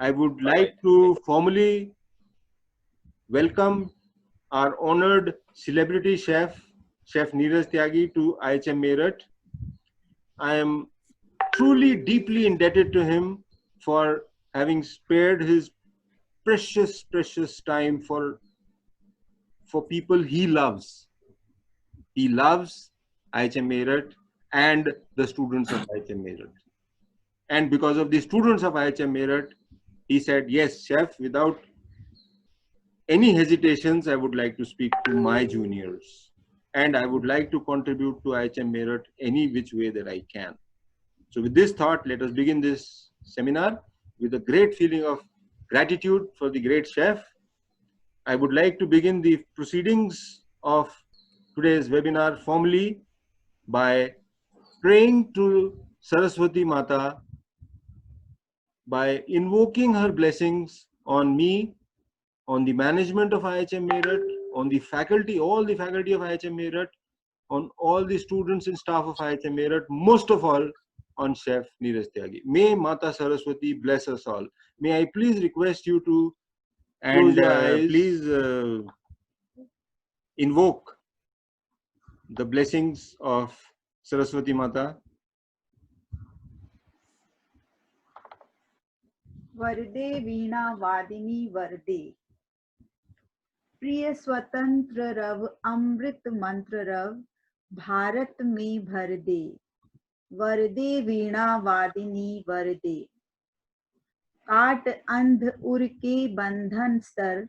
I would like to formally welcome our honored celebrity chef, Chef Neeraj Tyagi, to IHM Meerut. I am truly deeply indebted to him for having spared his precious time for people he loves. He loves IHM Meerut and the students of IHM Meerut. And because of the students of IHM Meerut, he said, yes, chef, without any hesitations, I would like to speak to my juniors. And I would like to contribute to IHM Meerut any which way that I can. So with this thought, let us begin this seminar with a great feeling of gratitude for the great chef. I would like to begin the proceedings of today's webinar formally by praying to Saraswati Mata, by invoking her blessings on me, on the management of IHM Meerut, on the faculty, all the faculty of IHM Meerut, on all the students and staff of IHM Meerut, most of all on Chef Neeraj Tyagi. May Mata Saraswati bless us all. May I please request you to close your eyes, please invoke the blessings of Saraswati Mata. वरदे वीणा वादिनी वरदे प्रिय स्वतंत्र रव अमृत मंत्र रव भारत में भर दे वरदे वीणा वादिनी वरदे काट अंध उर के बंधन स्तर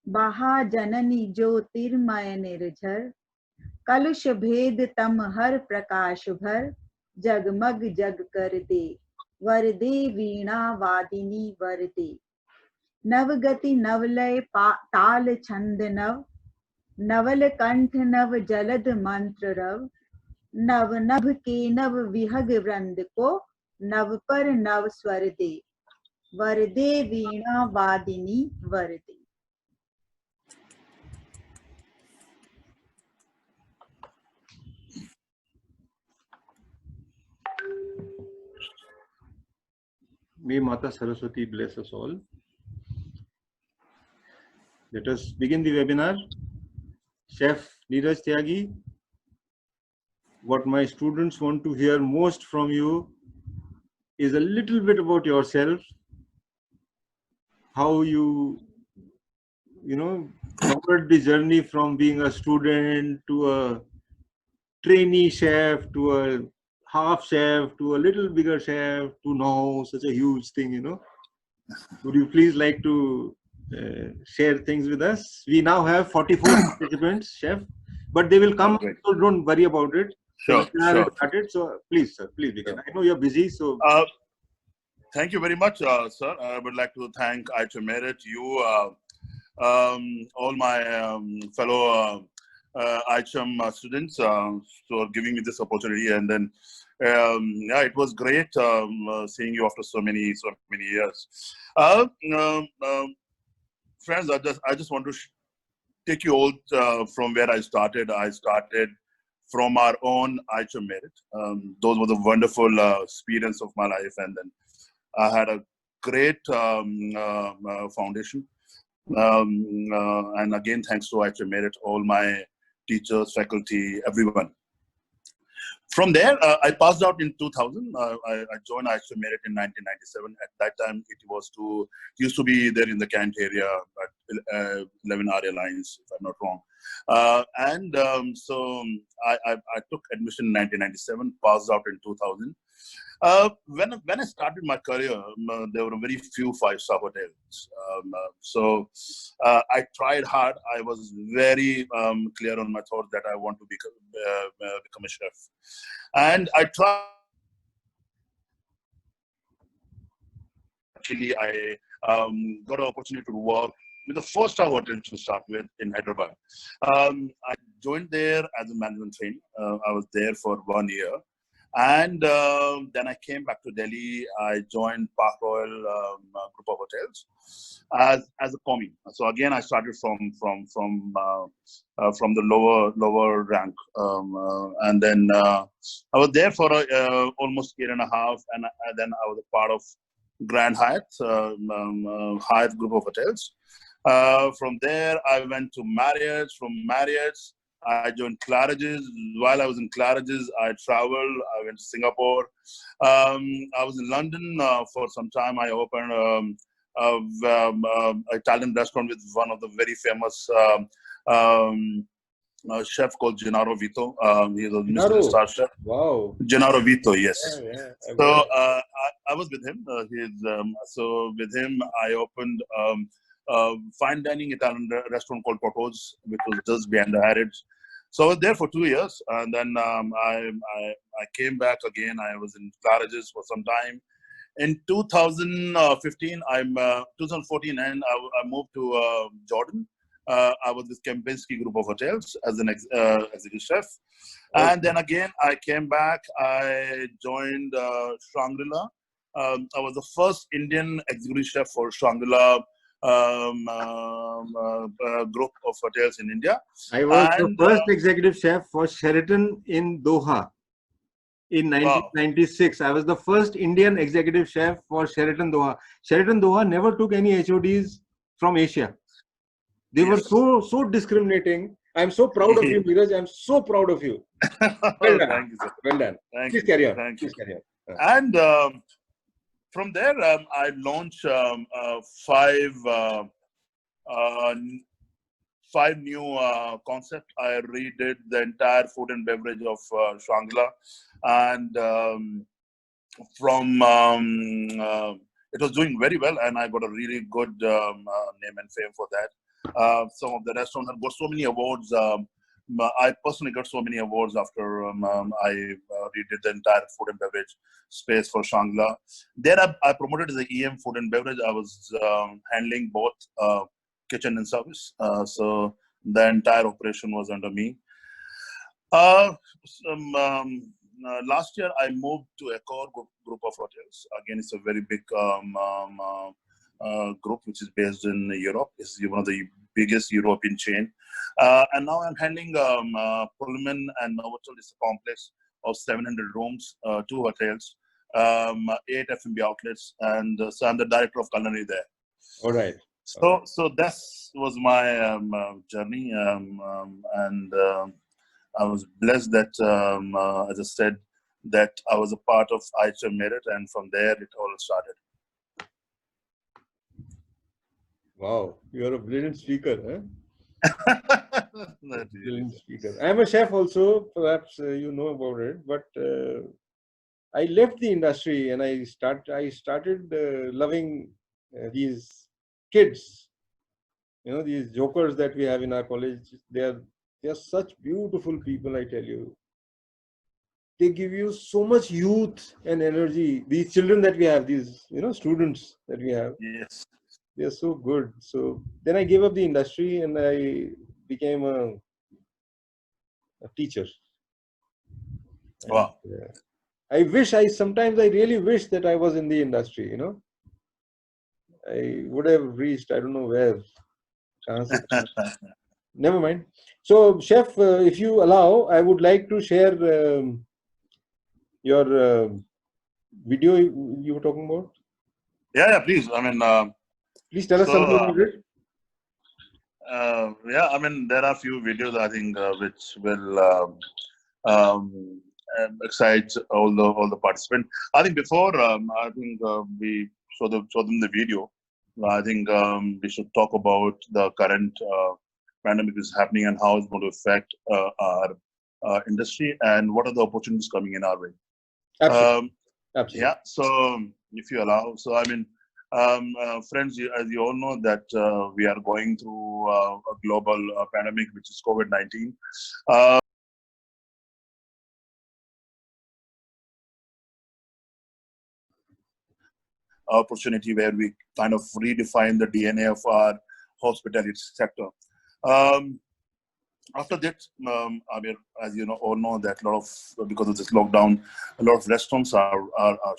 बहा जननी ज्योतिर्मय निर्झर कलुष भेद तम हर प्रकाश भर जगमग जग कर दे वरदे वीणा वादिनी वरदे नवगति नवलय ताल छंद नव नवल कंठ नव जलद मंत्र रव नव नभ के नव विहग वृंद को नव पर नव स्वर दे वरदे वीणा वादिनी वरदे. May Mata Saraswati bless us all. Let us begin the webinar. Chef Neeraj Tyagi, what my students want to hear most from you is a little bit about yourself, how you covered the journey from being a student to a trainee chef to a half chef to a little bigger chef to now such a huge thing. Would you please like to share things with us? We now have 44 participants, chef, but they will come, so don't worry about it. Sure, sure. Started, so please, sir, please begin. I know you're busy, so. Thank you very much, sir. I would like to thank IHM Meerut, you, all my fellow IHM students for giving me this opportunity. And then, yeah, it was great seeing you after so many years. Friends, I just want to take you all from where I started. I started from our own IHM Meerut. Those were the wonderful experience of my life, and then I had a great foundation. And again, thanks to IHM Meerut, all my teachers, faculty, everyone. From there, I passed out in 2000. I joined IHM Meerut in 1997. At that time, it used to be there in the Kent area at 11 area lines, if I'm not wrong. So I took admission in 1997, passed out in 2000. When I started my career, there were very few five-star hotels. So I tried hard. I was very clear on my thought that I want to become a chef. And I tried. Actually, I got an opportunity to work with the first-star hotel to start with in Hyderabad. I joined there as a management trainee. I was there for 1 year. And then I came back to Delhi. I joined Park Royal group of hotels as a commie. So again, I started from the lower rank, and then I was there for almost 1.5 years, and then I was a part of Grand Hyatt, Hyatt group of hotels. From there, I went to Marriott. From Marriott, I joined Claridge's. While I was in Claridge's, I traveled. I went to Singapore. I was in London for some time. I opened an Italian restaurant with one of the very famous chef called Gennaro Vito. He's a Michelin star chef. Wow. Gennaro Vito, yes. So I was with him. So with him, I opened fine dining Italian restaurant called Porto's, which was just behind the Heritage. So I was there for 2 years, and then I came back again. I was in Claridge's for some time. In 2015, 2014, and I moved to Jordan. I was with Kempinski Group of Hotels as an executive chef. And then again, I came back. I joined Shangri-La. I was the first Indian executive chef for Shangri-La group of hotels in India. I was the first executive chef for Sheraton in Doha in 1996. Wow. I was the first Indian executive chef for Sheraton Doha. Sheraton Doha never took any HODs from Asia. They were so discriminating. I'm so proud of you, Neeraj. I'm so proud of you. Well done. Thank you, sir. Well done. Please carry on. Please carry on. And from there, I launched five new concepts. I redid the entire food and beverage of Shangri-La, and it was doing very well, and I got a really good name and fame for that. Some of the restaurants have got so many awards. I personally got so many awards after I redid the entire food and beverage space for Shangri-La. There I promoted as the EM food and beverage. I was handling both kitchen and service. So the entire operation was under me. Last year, I moved to a core group of hotels. Again, it's a very big group which is based in Europe. It's one of the biggest European chain. And now I'm handling Pullman and Novotel. It's a complex of 700 rooms, 2 hotels, 8 F&B outlets, and so I'm the director of culinary there. All right. So that was my journey, and I was blessed that, as I said, that I was a part of IHM Meerut, and from there it all started. Wow, you are a brilliant speaker, huh? Brilliant speaker. I am a chef also, perhaps you know about it, but I left the industry and I started loving these kids. You know, these jokers that we have in our college. They are such beautiful people, I tell you. They give you so much youth and energy. These children that we have, these students that we have. Yes. They are so good. So then I gave up the industry and I became a teacher. Wow. And, sometimes I really wish that I was in the industry, I would have reached, I don't know where. Never mind. So, Chef, if you allow, I would like to share your video you were talking about. Yeah, please. I mean, please tell us something about it. Yeah, I mean, there are a few videos I think which will excite all the participants. I think before I think we show them the video. I think we should talk about the current pandemic is happening and how it's going to affect our industry and what are the opportunities coming in our way. Absolutely. Absolutely. Yeah. So if you allow, so I mean. Friends, as you all know that we are going through a global pandemic, which is COVID-19. Opportunity where we kind of redefine the DNA of our hospitality sector. After that, I mean, as you all know that because of this lockdown, a lot of restaurants are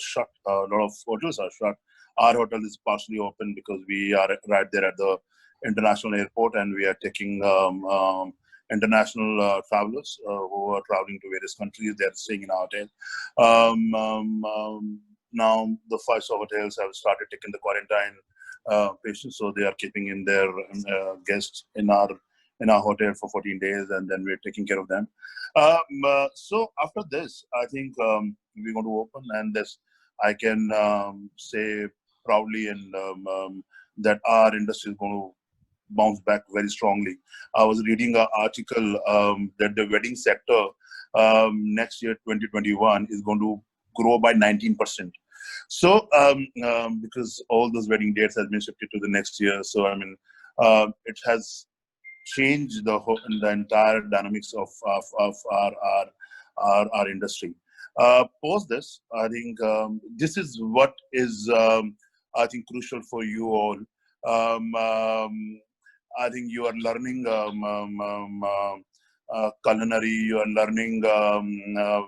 shut. A lot of hotels are shut. Our hotel is partially open because we are right there at the international airport, and we are taking international travelers who are traveling to various countries. They are staying in our hotel. now the 5-star hotels have started taking the quarantine patients, so they are keeping in their guests in our hotel for 14 days, and then we're taking care of them. So after this, I think we're going to open, and this I can say proudly, and that our industry is going to bounce back very strongly. I was reading an article that the wedding sector next year, 2021, is going to grow by 19%. So because all those wedding dates has been shifted to the next year, so I mean it has changed the entire dynamics of our industry. Post this, I think this is what is I think crucial for you all. I think you are learning culinary, you are learning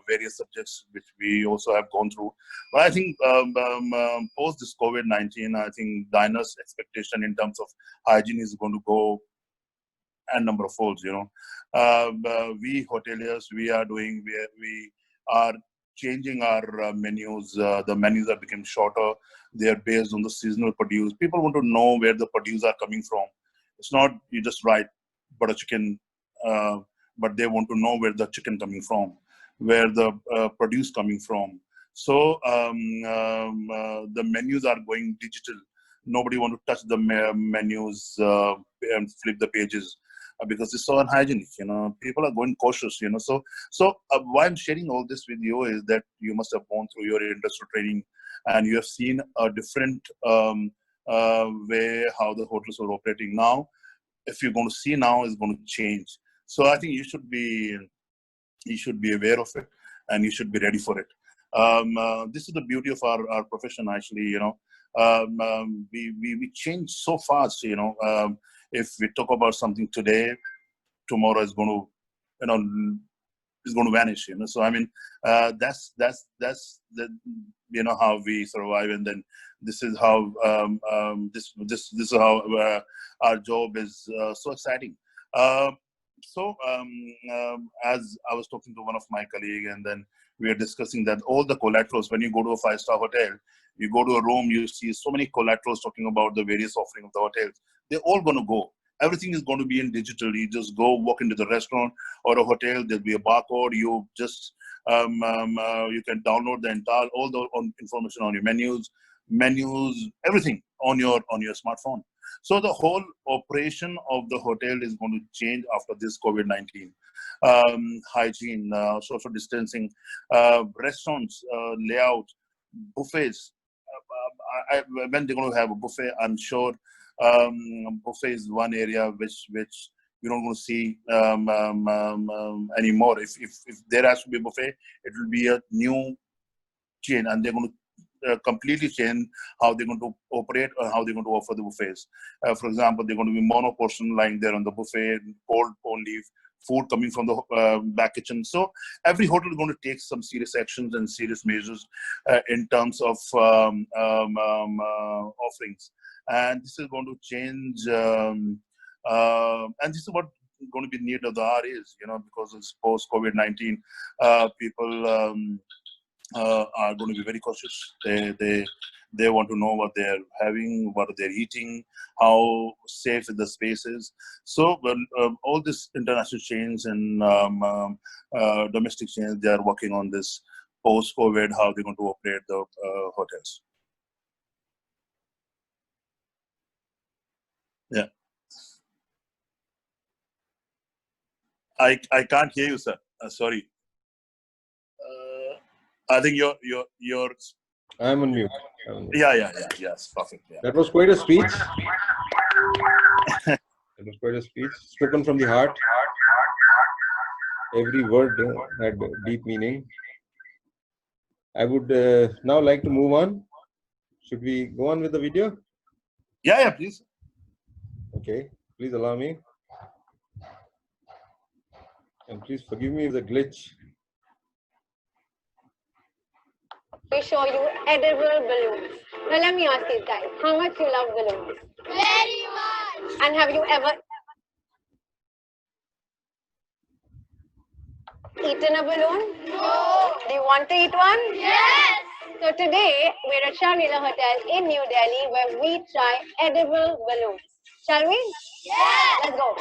various subjects which we also have gone through. But I think post this COVID-19, I think diners' expectation in terms of hygiene is going to go a number of folds. You know, we hoteliers, we are changing our menus. The menus are becoming shorter. They are based on the seasonal produce. People want to know where the produce are coming from. It's not you just write butter chicken, but they want to know where the chicken coming from, where the produce coming from. So the menus are going digital. Nobody want to touch the menus and flip the pages because it's so unhygienic. You know, people are going cautious. You know, so why I'm sharing all this with you is that you must have gone through your industrial training, and you have seen a different way how the hotels are operating now. If you're going to see now, it's going to change. So I think you should be aware of it, and you should be ready for it. This is the beauty of our profession, actually. You know, we change so fast. You know, if we talk about something today, tomorrow is going to, you know, is going to vanish. You know, so I mean, that's the, you know, how we survive, and then this is how this is how our job is so exciting. So as I was talking to one of my colleagues, and then we are discussing that all the collaterals, when you go to a 5-star hotel, you go to a room, you see so many collaterals talking about the various offerings of the hotels. They're all going to go. Everything is going to be in digital. You just go walk into the restaurant or a hotel. There'll be a barcode. You just you can download the entire all the information on your menus, everything on your smartphone. So the whole operation of the hotel is going to change after this COVID-19. Hygiene, social distancing, restaurants, layout, buffets. When they're going to have a buffet, I'm sure buffet is one area which you don't going to see anymore. If there has to be a buffet, it will be a new chain, and they're going to completely change how they're going to operate or how they're going to offer the buffets. For example, they're going to be mono portion lying there on the buffet, cold only, food coming from the back kitchen. So every hotel is going to take some serious actions and serious measures in terms of offerings. And this is going to change, and this is what going to be need of the hour is, you know, because it's post COVID-19, people are going to be very cautious. They want to know what they're having, what they're eating, how safe the space is. So all this international chains and domestic chains, they are working on this post-COVID, how they're going to operate the hotels. Yeah. I can't hear you, sir. Sorry. I think you're. I'm on mute. Yeah. Yes, perfect. Yeah. That was quite a speech. That was quite a speech, spoken from the heart. Every word had deep meaning. I would now like to move on. Should we go on with the video? Yeah, please. Okay, please allow me. And please forgive me if the glitch. We show you edible balloons. Now let me ask you guys, how much you love balloons? Very much. And have you ever eaten a balloon? No. Do you want to eat one? Yes. So today we're at Sharmila Hotel in New Delhi where we try edible balloons. Shall we? Yes. Let's go.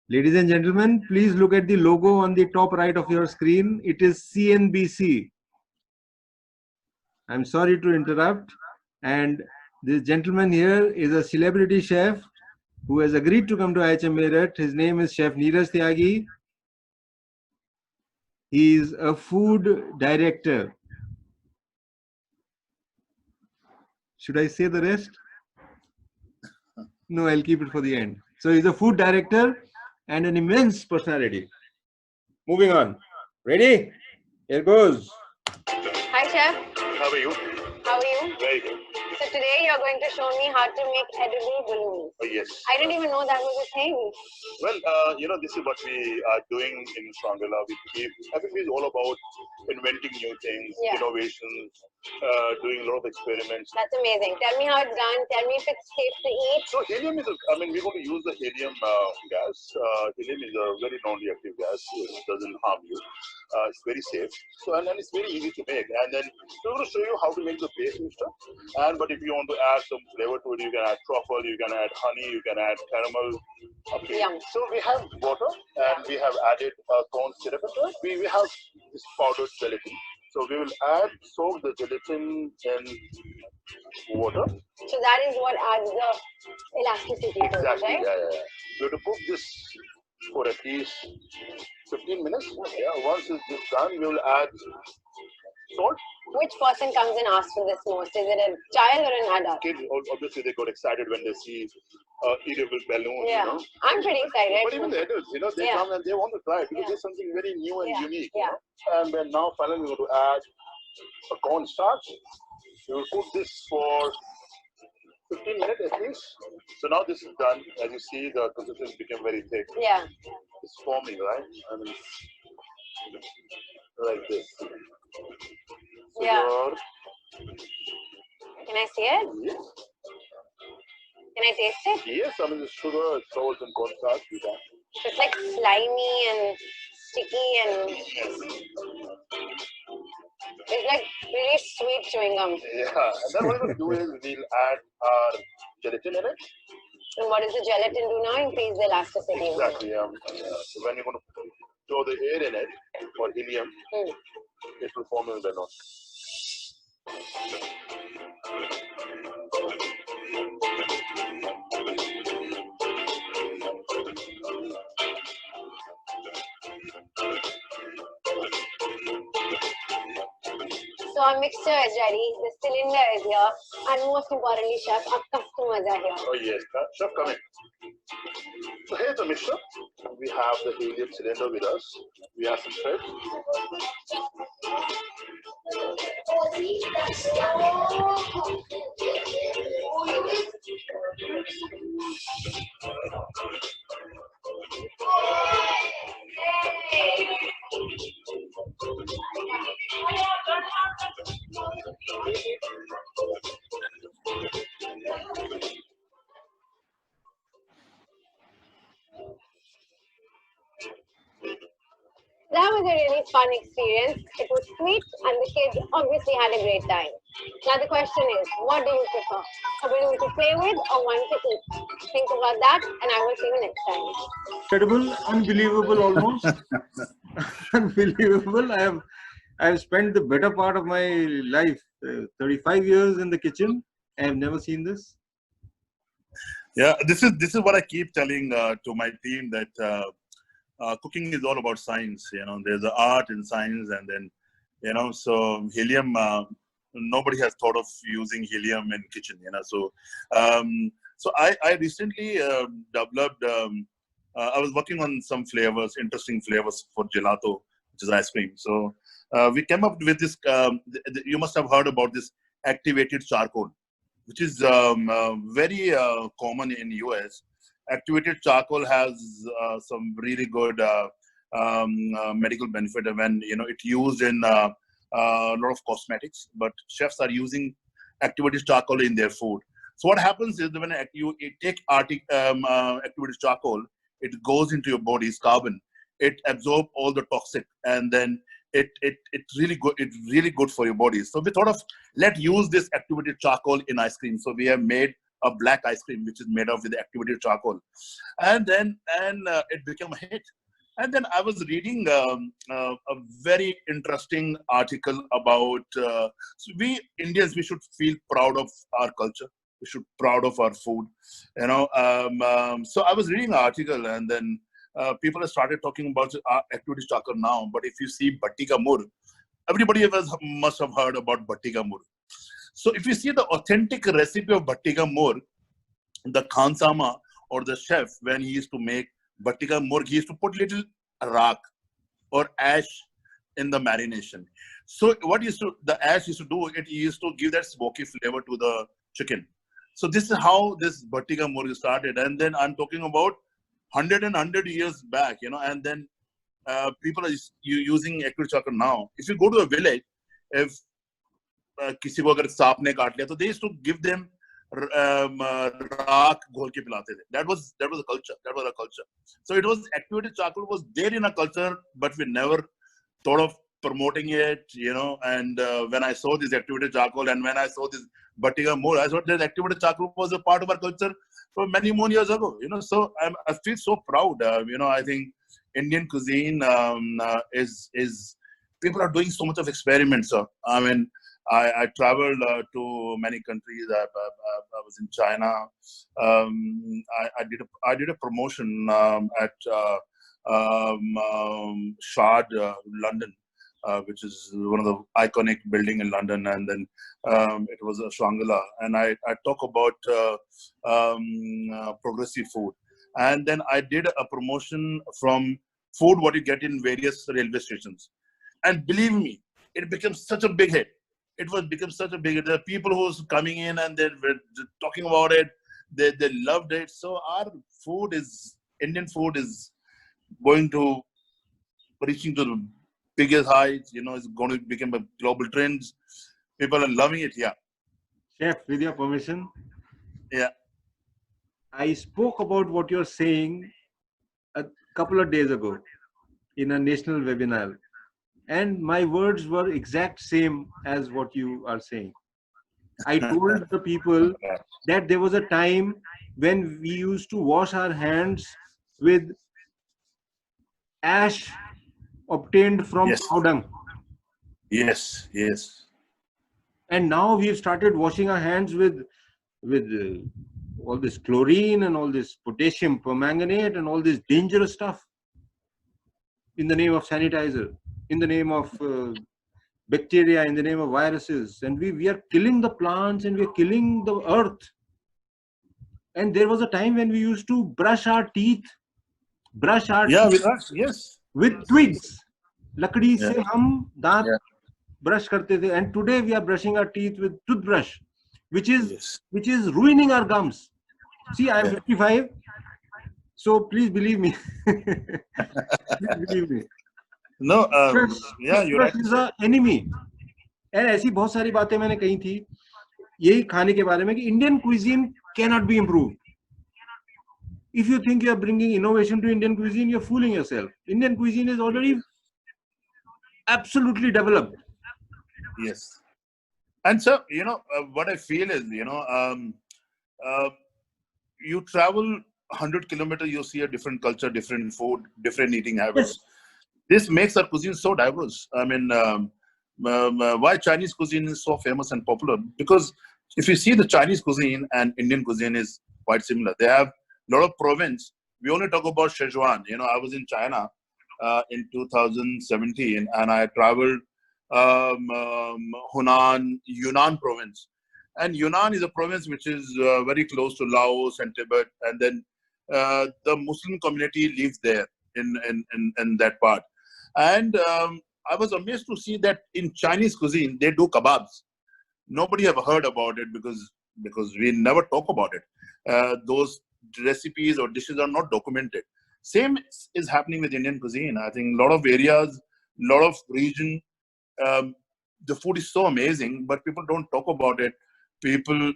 Ladies and gentlemen, please look at the logo on the top right of your screen. It is CNBC. I'm sorry to interrupt. And this gentleman here is a celebrity chef who has agreed to come to IHM Meerut. His name is Chef Neeraj Tyagi. He is a food director. Should I say the rest? No, I'll keep it for the end. So he's a food director and an immense personality. Moving on. Ready? Here goes. Hi Chef, How are you? how are you? Very good. So today you're going to show me how to make edible balloons. Oh, yes. I didn't even know that was a thing. Well, this is what we are doing in Shangri-La. I think it's all about inventing new things, Yeah. innovations, doing a lot of experiments. That's amazing. Tell me how it's done. Tell me if it's safe to eat. So helium is, we're going to use the helium gas. Helium is a very non-reactive gas. It doesn't harm you. It's very safe. So, and then it's very easy to make. And then we're going to show you how to make the base mixture. But if you want to add some flavor to it, you can add truffle, you can add honey, you can add caramel. Okay. Yum. So we have water and we have added corn syrup into it. We have this powdered gelatin. So we will soak the gelatin in water. So that is what adds the elasticity to it, Exactly. right? Yeah. We have to cook this for at least 15 minutes. Yeah. Once it's done, we will add salt. Which person comes and asks for this most? Is it a child or an adult? Kids, obviously, they got excited when they see edible balloons. Yeah, I'm pretty excited. But even the adults, they come and they want to try it because there's something very new and unique. Yeah. And then now finally we're going to add a cornstarch. We will cook this for 15 minutes at least. So now this is done. As you see, the consistency became very thick. Yeah. It's forming, right? Like this. So Yeah. Can I see it? Yes. Can I taste it? Yes, the sugar, salt, and cornstarch. You can. So it's like slimy and sticky and it's like really sweet chewing gum. Yeah, and then what we're going to do is we'll add our gelatin in it. And what does the gelatin do now? Increase the elasticity. Exactly. So when you're going to throw the air in it, or helium, it will form a balloon. So our mixture is ready, the cylinder is here, and most importantly, chef, our customers are here. Oh yes, chef, come in. So here's the mixture. We have the helium cylinder with us. We have some thread. That was a really fun experience. It was sweet and the kids obviously had a great time. Now the question is, what do you prefer? A balloon to play with or one to eat? Think about that and I will see you next time. Incredible, unbelievable almost. Unbelievable. I have spent the better part of my life, 35 years in the kitchen. I have never seen this. Yeah, this is what I keep telling to my team, that cooking is all about science. There's the art and science, and then so helium. Nobody has thought of using helium in kitchen. So I recently developed. I was working on some flavors, interesting flavors for gelato, which is ice cream. So we came up with this. You must have heard about this activated charcoal, which is very common in US. Activated charcoal has some really good medical benefit when it's used in a lot of cosmetics. But chefs are using activated charcoal in their food. So what happens is when you take activated charcoal, it goes into your body's carbon. It absorbs all the toxic, and then it's really good for your body. So we thought of, let's use this activated charcoal in ice cream. So we have made a black ice cream which is made of with activated charcoal, and it became a hit. And then I was reading a very interesting article about so we Indians, we should feel proud of our culture. We should proud of our food, you know. So I was reading an article, and then people have started talking about activity charcoal now. But if you see batti ka mur, everybody of us must have heard about batti ka mur. So if you see the authentic recipe of batti ka mur, the Khansama or the chef, when he used to make batti ka mur, he used to put little raak or ash in the marination. So what the ash used to do, it used to give that smoky flavor to the chicken. So this is how this batti ka mur started. And then I'm talking about 100 years back, you know, and then people are using activated charcoal now. If you go to a village, if किसी को अगर सांप ने काट लिया, तो they used to give them राख घोल के पिलाते थे. That was a culture. That was a culture. So it was activated charcoal was there in a culture, but we never thought of promoting it, you know. And when I saw this activated charcoal, and when I saw this batti ka mur, I thought that activated charcoal was a part of our culture for many more years ago, you know. So I feel so proud. You know, I think Indian cuisine is people are doing so much of experiments. So I mean, I traveled to many countries. I was in China. I did a promotion at Shard, London, which is one of the iconic building in London. And then it was a Shangri-La. And I talk about progressive food. And then I did a promotion from food what you get in various railway stations. And believe me, it became such a big hit. It was become such a big hit. There are people who was coming in and they were talking about it. They loved it. So our food Indian food is going to reaching to the biggest heights. You know, it's going to become a global trend. People are loving it. Yeah. Chef, with your permission. Yeah. I spoke about what you're saying a couple of days ago in a national webinar. And my words were exact same as what you are saying. I told the people that there was a time when we used to wash our hands with ash obtained from cow dung. Yes, yes. And now we've started washing our hands with all this chlorine and all this potassium permanganate and all this dangerous stuff in the name of sanitizer, in the name of bacteria, in the name of viruses. And we are killing the plants and we're killing the earth. And there was a time when we used to brush our teeth with us, yes, with twigs. Lakdi se hum daant brush karte the. And today we are brushing our teeth with toothbrush, which is ruining our gums. See, I am 55, so please believe me. Please believe me. No, yeah, you're right. Is an enemy. And ऐसी बहुत सारी बातें मैंने कही थी यही खाने के बारे में कि Indian cuisine cannot be improved. If you think you are bringing innovation to Indian cuisine, you're fooling yourself. Indian cuisine is already absolutely developed. Yes. And so, you know, what I feel is, you know, you travel 100 kilometers, you see a different culture, different food, different eating habits. Yes. This makes our cuisine so diverse. I mean, why Chinese cuisine is so famous and popular? Because if you see the Chinese cuisine and Indian cuisine is quite similar. They have a lot of province. We only talk about Sichuan. You know, I was in China in 2017 and I traveled Yunnan province. And Yunnan is a province which is very close to Laos and Tibet. And then the Muslim community lives there in that part. And I was amazed to see that in Chinese cuisine, they do kebabs. Nobody ever heard about it because we never talk about it. Those recipes or dishes are not documented. Same is happening with Indian cuisine. I think a lot of areas, a lot of region, the food is so amazing, but people don't talk about it. people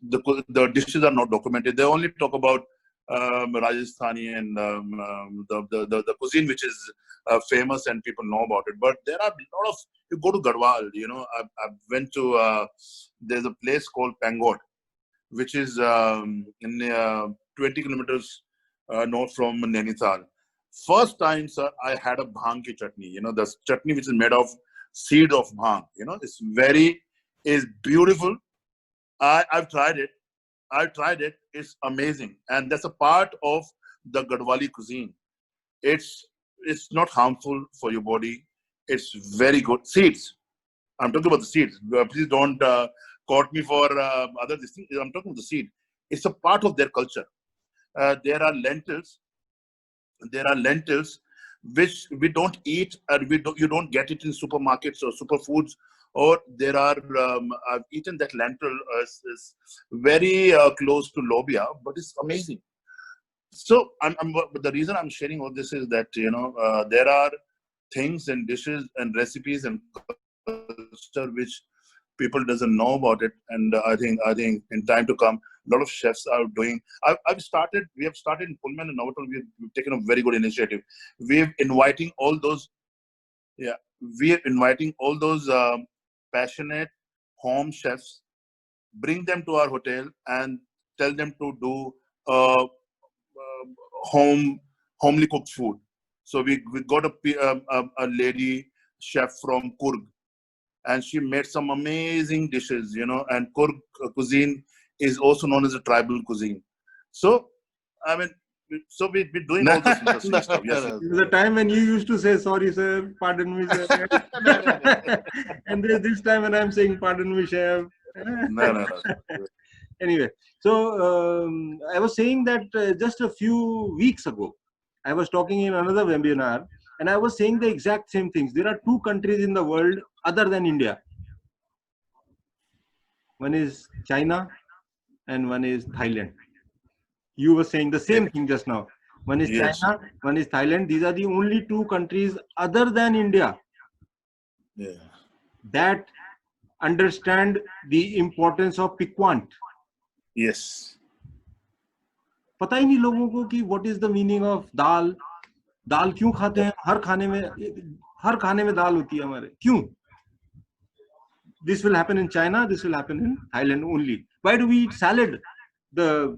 the dishes are not documented. They only talk about Rajasthani and the cuisine which is famous and people know about it. But there are a lot of, you go to Garhwal, I went to, there's a place called Pangod, which is in 20 kilometers north from Nainital. First time, sir, I had a bhang ki chutney. The chutney which is made of seed of bhang. Is beautiful. I've tried it. It's amazing, and that's a part of the Gadwali cuisine. It's not harmful for your body. It's very good. Seeds. I'm talking about the seeds. Please don't quote me for other things. I'm talking about the seed. It's a part of their culture. There are lentils. Which we don't eat, and you don't get it in supermarkets or superfoods. Or there are I've eaten that lentil. Is very close to lobia, but it's amazing. So but the reason I'm sharing all this is that there are things and dishes and recipes and culture which people doesn't know about it, and I think in time to come, a lot of chefs are doing. We have started in Pullman and Novotel. We've taken a very good initiative. We're inviting all those, yeah, we're inviting all those passionate home chefs, bring them to our hotel and tell them to do homely cooked food. So we got a lady chef from Kurg, and she made some amazing dishes, and Kurg cuisine is also known as a tribal cuisine. So, I mean, we're doing all this interesting stuff. Yes. There was a time when you used to say, sorry, sir, pardon me, sir. And there's this time when I'm saying, pardon me, chef. No. Anyway, so I was saying that just a few weeks ago, I was talking in another webinar, and I was saying the exact same things. There are two countries in the world other than India. One is China and one is Thailand. You were saying the same thing just now. One is China, one is Thailand. These are the only two countries other than India that understand the importance of piquant. Yes. पता ही नहीं लोगों को कि what is the meaning of दाल. दाल क्यों खाते हैं? हर खाने में दाल होती है हमारे. क्यों? This will happen in China. This will happen in Thailand only. Why do we eat salad? The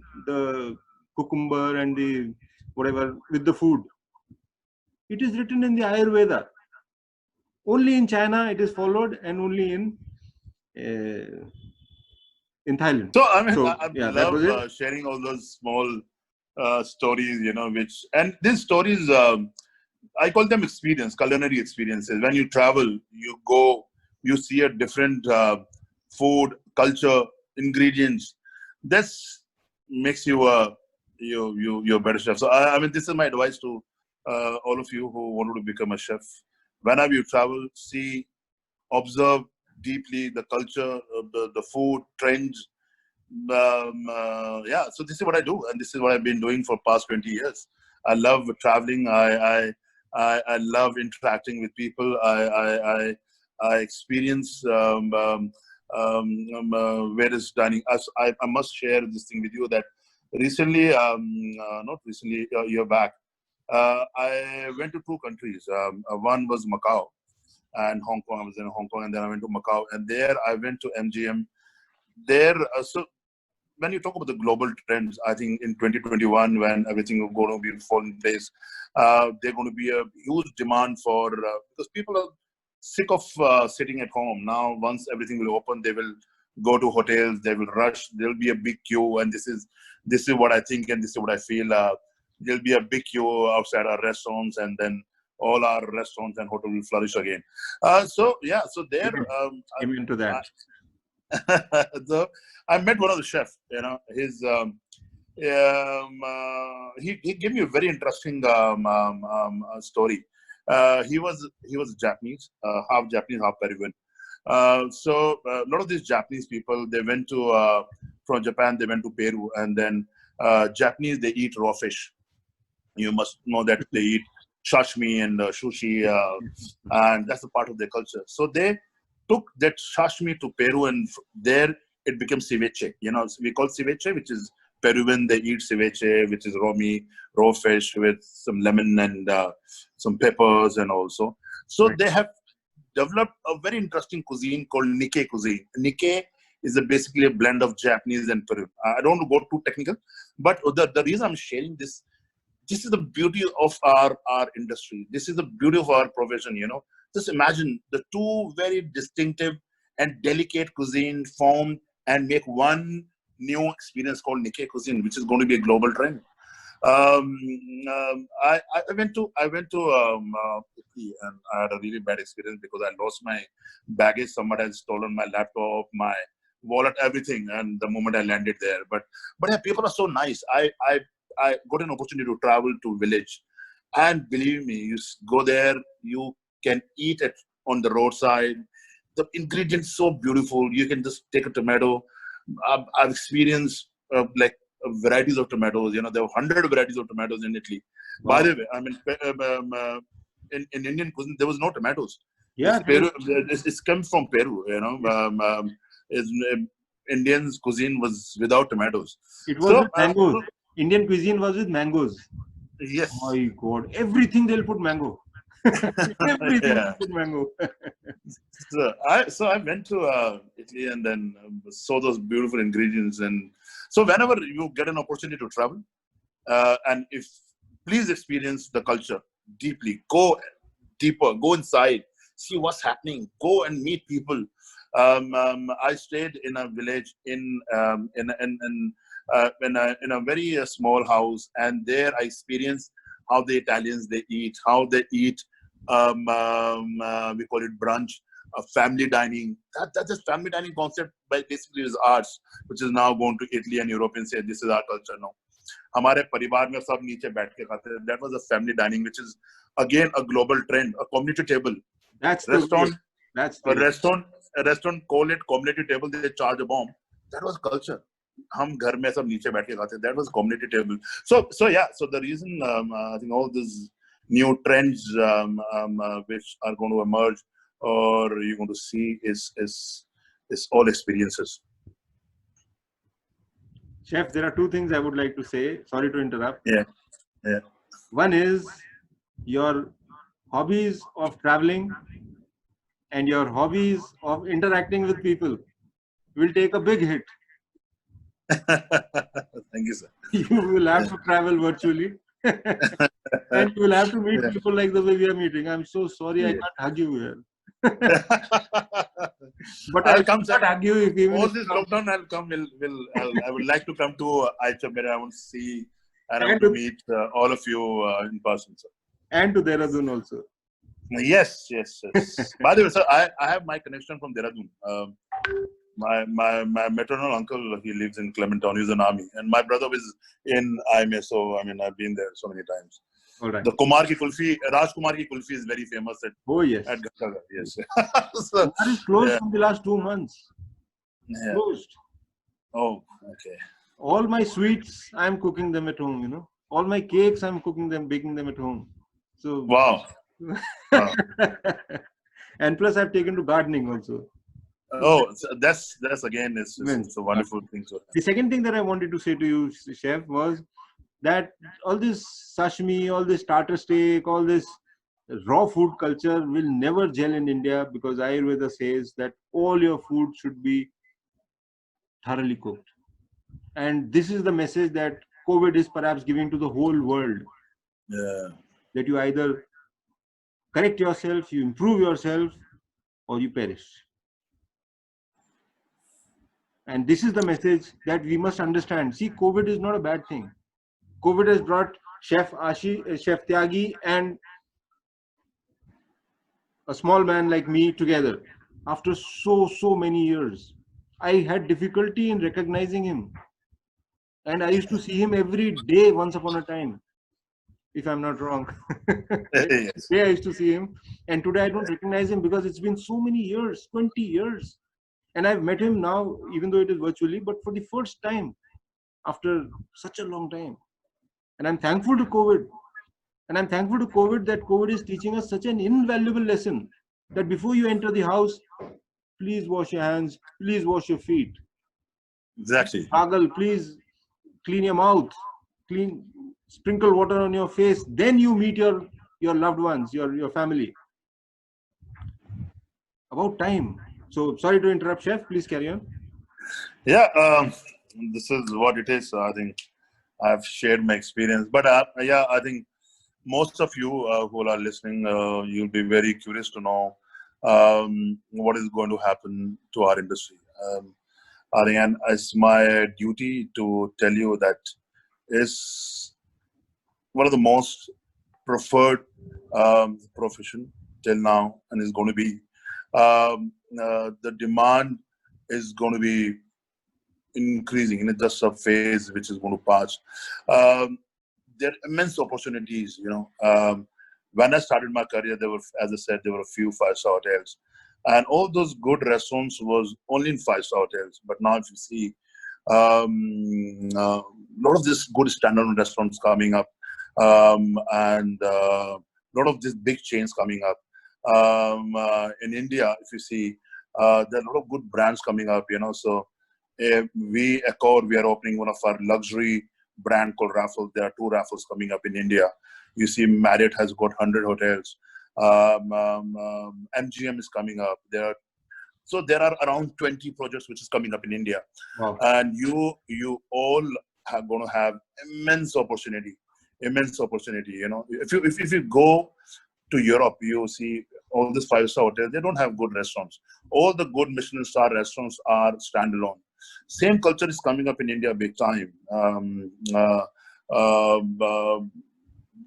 cucumber and the whatever with the food. It is written in the Ayurveda. Only in China it is followed, and only in Thailand. So I mean, so, I yeah, love sharing all those small stories, which, and these stories, I call them culinary experiences. When you travel, you go, you see a different food, culture, ingredients. This makes you you're a better chef. So I mean, this is my advice to all of you who want to become a chef. Whenever you travel, see, observe deeply the culture, the food trends. Yeah, so this is what I do, and this is what I've been doing for past 20 years. I love traveling. I love interacting with people. I experience various dining. I must share this thing with you that recently, not recently, a year back, I went to two countries. One was Macau and Hong Kong. I was in Hong Kong, and then I went to Macau, and there I went to MGM. There, so when you talk about the global trends, I think in 2021, when everything is going to be in full place, there's going to be a huge demand for because people are sick of sitting at home. Now, once everything will open, they will go to hotels. They will rush. There'll be a big queue, and this is what I think, and this is what I feel. There'll be a big queue outside our restaurants, and then all our restaurants and hotels will flourish again. So there. Amen to that. So I met one of the chefs. His he gave me a very interesting story. He was Japanese, half Japanese, half Peruvian. So a lot of these Japanese people, they went to from Japan, they went to Peru, and then Japanese, they eat raw fish. You must know that they eat sashimi and sushi, and that's a part of their culture. So they took that sashimi to Peru, and there it became ceviche. You know, we call ceviche, which is Peruvian. They eat ceviche, which is raw meat, raw fish with some lemon and some peppers and also. So Right. they have developed a very interesting cuisine called Nikkei cuisine. Nikkei is basically a blend of Japanese and Peruvian. I don't want to go too technical, but the reason I'm sharing this, this is the beauty of our industry. This is the beauty of our profession, you know. Just imagine the two very distinctive and delicate cuisine formed and make one new experience called Nikkei cuisine, which is going to be a global trend. I went to Italy, and I had a really bad experience because I lost my baggage. Somebody had stolen my laptop, my wallet, everything, and the moment I landed there. But yeah, people are so nice. I got an opportunity to travel to village, and believe me, you go there, you can eat it on the roadside. The ingredients so beautiful. You can just take a tomato. I've experienced like varieties of tomatoes. You know, there were 100 varieties of tomatoes in Italy. Wow. By the way, I mean, in Indian cuisine, there was no tomatoes. Yeah, It's come from Peru. You know, Indian's cuisine was without tomatoes. it was So with mangoes. Indian cuisine was with mangoes. yes, My God, everything they'll put mango. Everything yeah. they'll put mango. So I went to Italy and then saw those beautiful ingredients. And so whenever you get an opportunity to travel, and if please experience the culture deeply, go deeper, go inside, see what's happening, go and meet people. I stayed in a village in a very small house, and there I experienced how the Italians they eat, how they eat. We call it brunch, family dining. That's a family dining concept, but basically is ours, which is now going to Italy and Europe and say this is our culture now. हमारे परिवार में सब नीचे बैठ के खाते हैं. That was a family dining, which is again a global trend, a community table. That's the way. That's the way. A restaurant call it community table. They charge a bomb. That was culture. हम घर में सब नीचे बैठ के खाते. That was community table. So yeah. So the reason I think all these new trends which are going to emerge or you're going to see is all experiences. Chef, there are two things I would like to say. Sorry to interrupt. Yeah. One is your hobbies of traveling and your hobbies of interacting with people will take a big hit. Thank you, sir. You will have to travel virtually and you will have to meet people like the way we are meeting. I'm so sorry I can't hug you here. But I'll come not hug you if even all this lockdown I'll come. I would like to come to IHM Meerut. I want to see and I want to meet all of you in person, sir. And to Dehradun also. Yes. By the way, sir, I have my connection from Dehradun. My maternal uncle, he lives in Clementown. He's an army, and my brother is in IMA. So I mean, I've been there so many times. All right. The Kumar ki kulfi, Raj Kumar ki kulfi is very famous at. Oh yes. At Ghattagar, yes. So, Kumar is closed from the last 2 months. Yeah. Closed. Oh, okay. All my sweets, I'm cooking them at home. You know, all my cakes, I'm cooking them, baking them at home. So wow. And plus, I've taken to gardening also. Oh, that's again, it's a wonderful thing. The second thing that I wanted to say to you, Chef, was that all this sashimi, all this starter steak, all this raw food culture will never gel in India because Ayurveda says that all your food should be thoroughly cooked. And this is the message that COVID is perhaps giving to the whole world. Yeah. That you either correct yourself, you improve yourself, or you perish. And this is the message that we must understand. See, COVID is not a bad thing. COVID has brought Chef Tyagi and a small man like me together after so many years. I had difficulty in recognizing him. And I used to see him every day once upon a time, if I'm not wrong. Yes. Today I used to see him. And today I don't recognize him because it's been so many years, 20 years. And I've met him now, even though it is virtually, but for the first time after such a long time. And I'm thankful to COVID. And I'm thankful to COVID that COVID is teaching us such an invaluable lesson that before you enter the house, please wash your hands, please wash your feet. Exactly. Pagal, please clean your mouth, sprinkle water on your face. Then you meet your loved ones, your family. About time. So sorry to interrupt, chef. Please carry on. Yeah, this is what it is. I think I've shared my experience, but yeah, I think most of you who are listening, you'll be very curious to know what is going to happen to our industry. I think, and it's my duty to tell you that is one of the most preferred profession till now, and is going to be the demand is going to be increasing in just a phase which is going to pass. Um, there are immense opportunities. When I started my career, there were, as I said, there were a few five-star hotels, and all those good restaurants was only in five-star hotels. But now, if you see, a lot of these good standalone restaurants coming up, and a lot of these big chains coming up. In India, if you see, there are a lot of good brands coming up. So we are opening one of our luxury brand called Raffles. There are two Raffles coming up in India. You see, Marriott has got 100 hotels. MGM is coming up. So there are around 20 projects which is coming up in India. Wow. And you all are going to have immense opportunity. If you go to Europe, you see all these five-star hotels. They don't have good restaurants. All the good Michelin star restaurants are standalone. Same culture is coming up in India big time.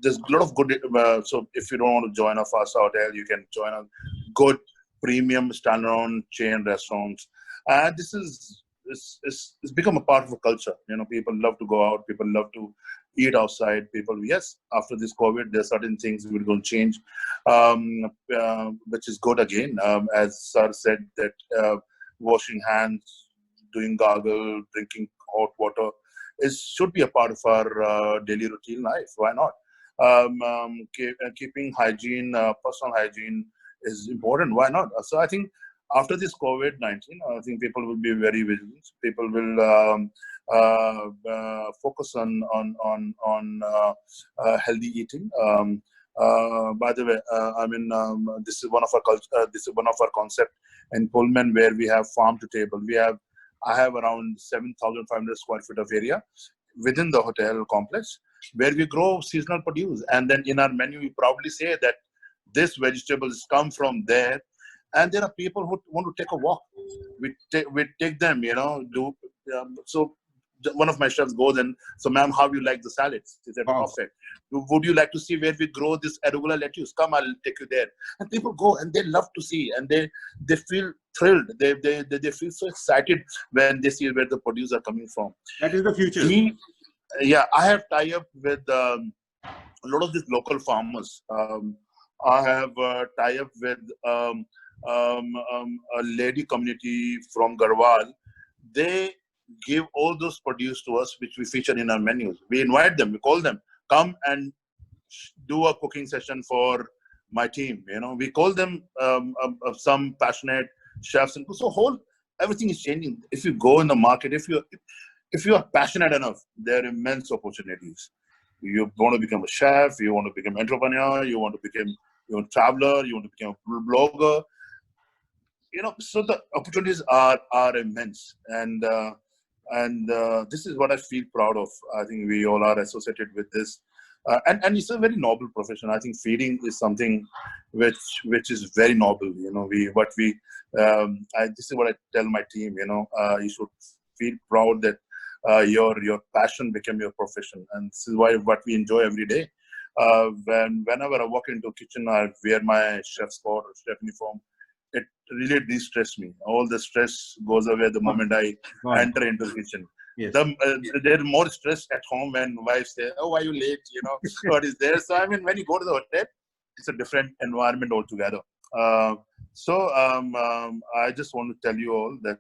There's a lot of good. So if you don't want to join a five-star hotel, you can join a good premium standalone chain restaurants. And this is it's become a part of a culture. People love to go out. People love to eat outside. Yes, after this COVID, there are certain things we're going to change, which is good again. As Sir said, that washing hands, doing gargle, drinking hot water, should be a part of our daily routine life. Why not? Keeping hygiene, personal hygiene is important. Why not? So I think after this COVID-19, I think people will be very vigilant. People will focus on healthy eating. By the way, this is one of our this is one of our concept in Pullman, where we have farm to table. I have around 7,500 square feet of area within the hotel complex, where we grow seasonal produce, and then in our menu we proudly say that this vegetables come from there. And there are people who want to take a walk. We take them, so one of my chefs goes and, so ma'am, how do you like the salads? Is that perfect? Would you like to see where we grow this arugula lettuce? Come, I'll take you there. And people go and they love to see, and they feel thrilled. They feel so excited when they see where the produce are coming from. That is the future. I have tie up with a lot of these local farmers. I have tie up with a lady community from Garhwal. They give all those produce to us, which we feature in our menus. We invite them, we call them, come and do a cooking session for my team. We call them some passionate chefs, and so everything is changing. If you go in the market, if you are passionate enough, there are immense opportunities. You want to become a chef, you want to become an entrepreneur, you want to become a traveler, you want to become a blogger. So the opportunities are immense, and this is what I feel proud of. I think we all are associated with this, and it's a very noble profession. I think feeding is something which is very noble. This is what I tell my team. You should feel proud that your passion became your profession, and this is what we enjoy every day. Whenever I walk into a kitchen, I wear my chef's coat or chef uniform. It really de-stress me. All the stress goes away the moment I enter into the kitchen. Yes. There's more stress at home when wife says, "Oh, why are you late?" What is there? So when you go to the hotel, it's a different environment altogether. I just want to tell you all that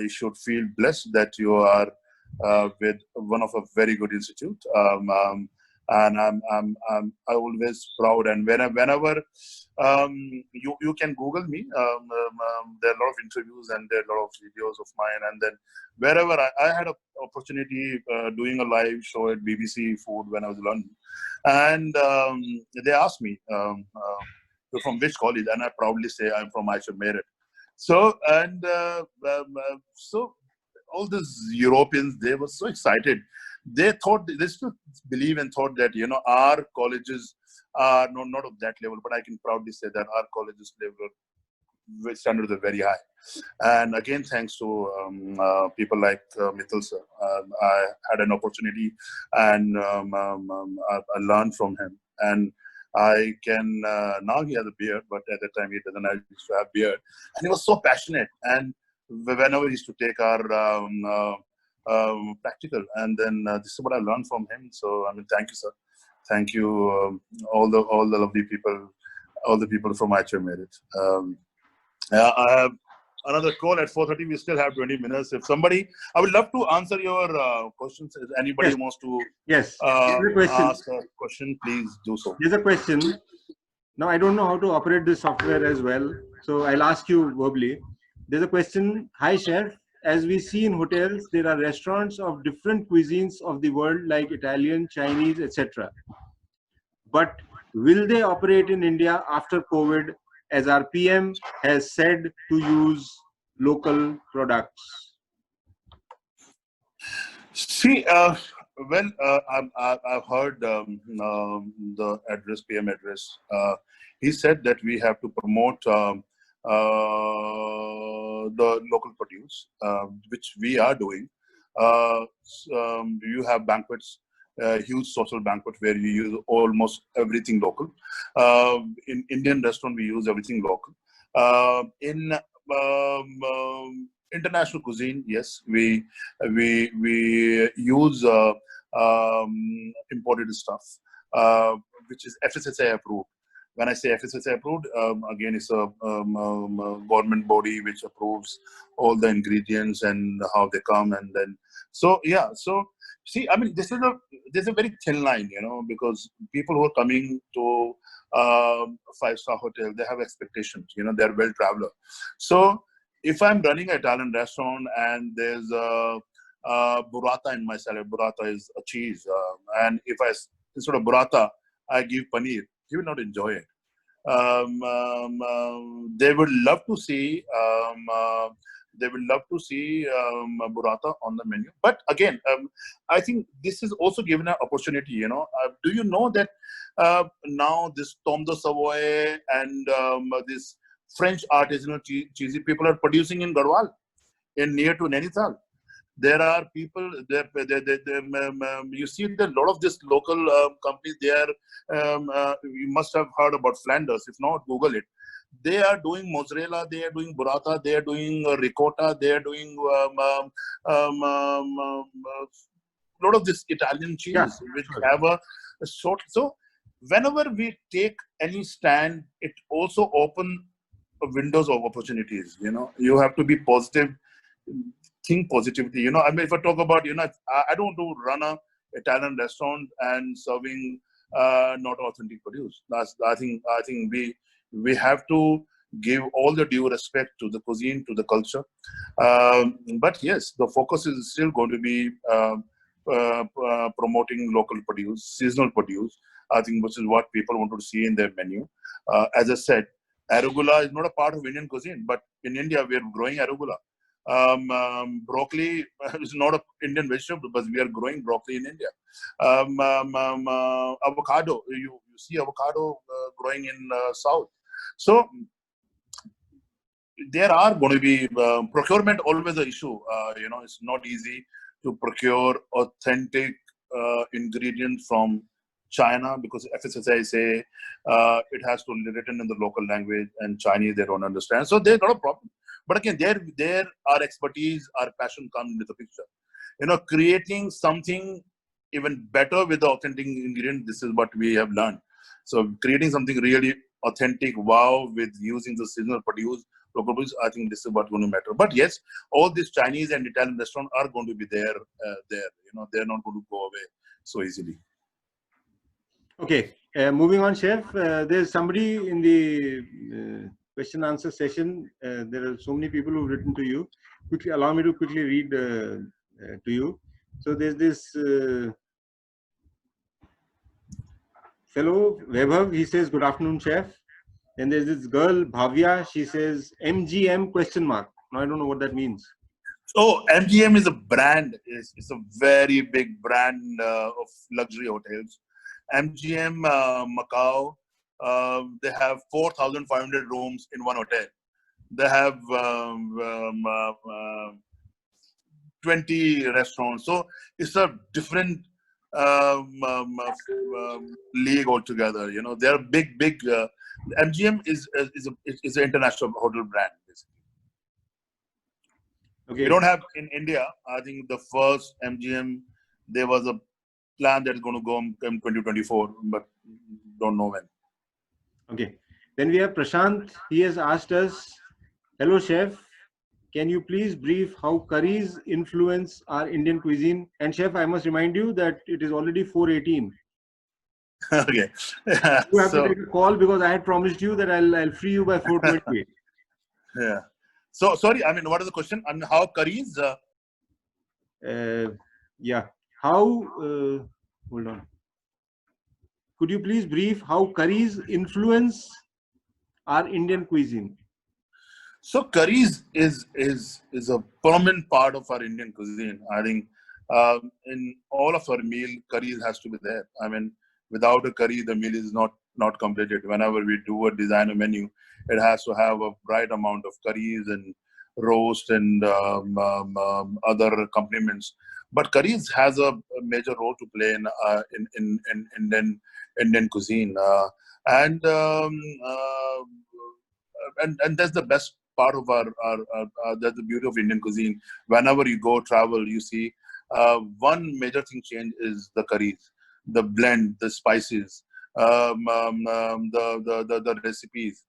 you should feel blessed that you are with one of a very good institute. and I'm always proud. And whenever you can Google me, there are a lot of interviews and there are a lot of videos of mine. And then wherever I had an opportunity doing a live show at BBC Food when I was in London, and they asked me, "You're from which college?" And I proudly say I'm from IHM Meerut. So so all these Europeans, they were so excited. They thought, they still believe and thought that, you know, our colleges are not of that level, but I can proudly say that our colleges level standards are very high. And again, thanks to people like Mithil sir, I had an opportunity, and I learned from him. And I can, now he has a beard, but at that time he doesn't have, used to have beard. And he was so passionate. And whenever he used to take our practical, and then this is what I learned from him. So I mean, thank you, sir. Thank you, all the lovely people, all the people from IHM Meerut. I have another call at 4:30. We still have 20 minutes. If somebody, I would love to answer your questions. If anybody Yes. wants to Yes. ask a question, please do so. There's a question. Now, I don't know how to operate this software as well, so I'll ask you verbally. There's a question. Hi, Chef. As we see in hotels, there are restaurants of different cuisines of the world, like Italian, Chinese, etc. But will they operate in India after COVID, as our PM has said to use local products? See, well, I've heard the address, PM address. He said that we have to promote the local produce, which we are doing. You have banquets, huge social banquet where you use almost everything local. In Indian restaurant, we use everything local. In international cuisine, yes, we use imported stuff, which is FSSAI approved. When I say FSSAI approved, again, it's a government body which approves all the ingredients and how they come, and then so yeah. So see, I mean, there's a very thin line, you know, because people who are coming to five-star hotel, they have expectations, you know, they're well traveler. So if I'm running an Italian restaurant and there's a burrata in my salad, burrata is a cheese, and if I, instead of burrata, I give paneer, he will not enjoy it. They would love to see burrata on the menu. But again, I think this is also given an opportunity, you know. Do you know that now this Tom de Savoy and this French artisanal cheesy people are producing in Garhwal, in near to Nainital. There are people there. You see that a lot of this local companies. They are. You must have heard about Flanders. If not, Google it. They are doing mozzarella. They are doing burrata. They are doing ricotta. They are doing a lot of this Italian cheese, Yeah, which sure. have a sort. So whenever we take any stand, it also open windows of opportunities. You know, you have to be positive, think positivity. You know, I mean, if I talk about, you know, I don't do run a Italian restaurant and serving not authentic produce. I think we have to give all the due respect to the cuisine, to the culture. But yes, the focus is still going to be promoting local produce, seasonal produce. I think which is what people want to see in their menu. As I said, arugula is not a part of Indian cuisine, but in India we are growing arugula. Broccoli is not an Indian vegetable, but we are growing broccoli in India. Avocado, you see avocado growing in South. So there are going to be procurement always an issue. You know, it's not easy to procure authentic ingredients from China, because FSSAI say it has to be written in the local language, and Chinese they don't understand. So there's not a problem. But again, there our expertise, our passion comes into the picture. You know, creating something even better with the authentic ingredient. This is what we have learned. So creating something really authentic, wow, with using the seasonal produce, local produce. I think this is what's going to matter. But yes, all these Chinese and Italian restaurants are going to be there. You know, they're not going to go away so easily. Okay, moving on, Chef. There's somebody in the question answer session. There are so many people who've written to you. Quickly, allow me to quickly read to you. So there's this fellow Vaibhav. He says, "Good afternoon, Chef." And there's this girl Bhavya. She says, "MGM question mark." Now I don't know what that means. So MGM is a brand. It's a very big brand of luxury hotels. MGM Macau. They have 4,500 rooms in one hotel. They have 20 restaurants. So it's a different league altogether. You know, they're big. MGM is an international hotel brand. Basically. Okay. We don't have in India. I think the first MGM, there was a plan that is going to go in 2024, but don't know when. Okay. Then we have Prashant. He has asked us, "Hello, Chef. Can you please brief how curries influence our Indian cuisine?" And Chef, I must remind you that it is already 4:18. Okay. You have to take a call because I had promised you that I'll free you by 4:20. Yeah. So sorry. I mean, what is the question? I mean, how curries? Yeah. How? Hold on. Could you please brief how curries influence our Indian cuisine? So curries is a permanent part of our Indian cuisine. I think in all of our meal, curries has to be there. I mean, without a curry, the meal is not completed. Whenever we do a design a menu, it has to have a right amount of curries and roast and other accompaniments. But curries has a major role to play in Indian cuisine, and that's the best part of our that's the beauty of Indian cuisine. Whenever you go travel, you see one major thing change is the curries, the blend, the spices, the recipes,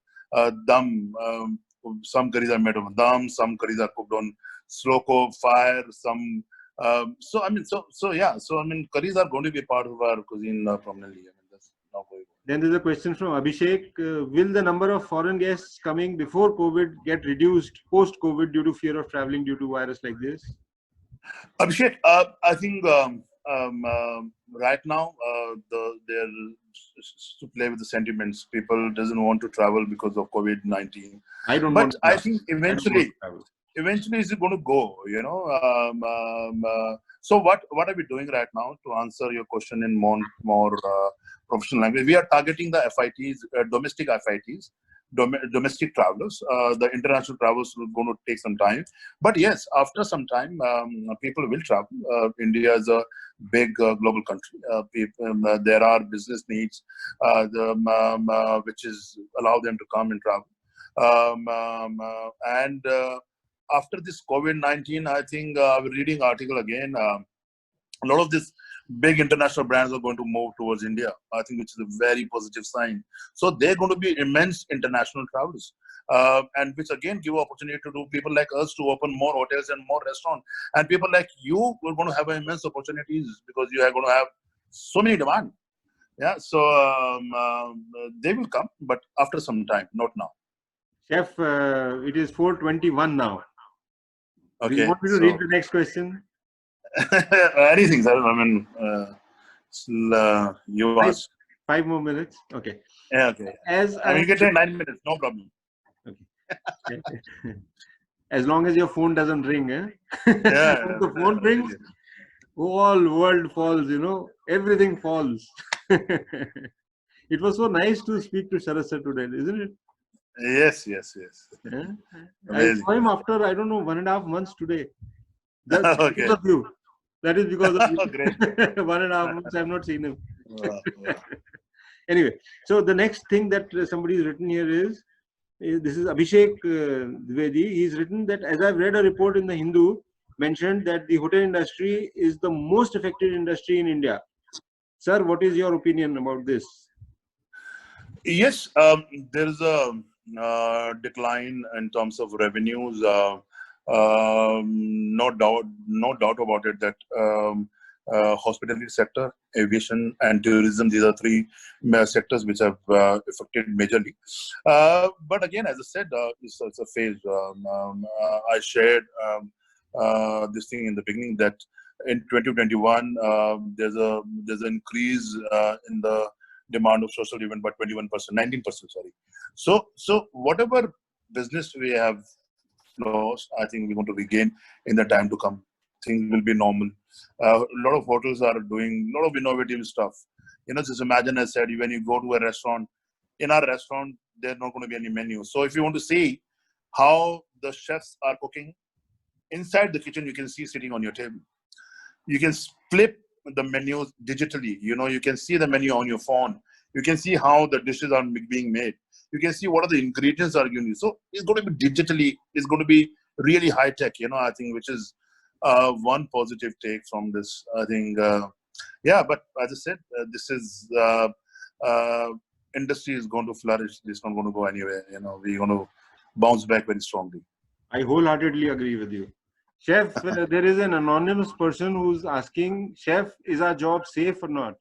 dum. Some curries are made of dum, some curries are cooked on slow cook fire. Some so I mean so yeah. So I mean curries are going to be part of our cuisine prominently. I mean that's not going. Then there's a question from Abhishek. Will the number of foreign guests coming before COVID get reduced post-COVID due to fear of traveling due to virus like this? Abhishek, I think right now they're to play with the sentiments. People doesn't want to travel because of COVID-19. I don't But want to I travel. think I don't want eventually to travel. it's going to go. You know. So what are we doing right now to answer your question in more professional language? We are targeting the FITs, domestic FITs. Domestic travelers, the international travelers are going to take some time, but yes, after some time, people will travel. India is a big global country. There are business needs, which is allow them to come and travel. And after this COVID-19, I think I was reading article again. A lot of these big international brands are going to move towards India, I think, which is a very positive sign. So they're going to be immense international travelers, and which again give opportunity to people like us to open more hotels and more restaurants. And people like you are going to have immense opportunities because you are going to have so many demand. Yeah, so they will come, but after some time, not now. Chef, it is 4:21 now. Okay. Do you want me to read the next question? Anything, sir. I mean, you ask. 5 more minutes. Okay. Yeah, okay. I mean, you can take 9 minutes, no problem. Okay. As long as your phone doesn't ring, eh? Yeah. If the phone rings, whole world falls. You know, everything falls. It was so nice to speak to Sharad sir today, isn't it? Yes. Yeah? I saw him after, I don't know, 1.5 months today. That's Okay. because of you. That is because of you. Great. 1.5 months I have not seen him. Wow. Anyway, so the next thing that somebody has written here is this is Abhishek Dwivedi. He's written that, as I've read a report in the Hindu, mentioned that the hotel industry is the most affected industry in India. Sir, what is your opinion about this? Yes, there is a decline in terms of revenues. No doubt about it that hospitality sector, aviation, and tourism. These are three sectors which have affected majorly. But again, as I said, it's a phase. I shared this thing in the beginning that in 2021 there's an increase in the demand of social event by 21%, 19%. Sorry. So whatever business we have lost, I think we're going to regain in the time to come. Things will be normal. A lot of hotels are doing a lot of innovative stuff. Just imagine, I said, when you go to a restaurant, in our restaurant, there's not going to be any menu. So if you want to see how the chefs are cooking, inside the kitchen, you can see sitting on your table. You can flip the menus digitally. You can see the menu on your phone. You can see how the dishes are being made. You can see what are the ingredients are you use. So it's going to be digitally. It's going to be really high tech. I think, which is one positive take from this. I think, but as I said, this is industry is going to flourish. It's not going to go anywhere. We're going to bounce back very strongly. I wholeheartedly agree with you. Chef, there is an anonymous person who's asking, Chef, is our job safe or not?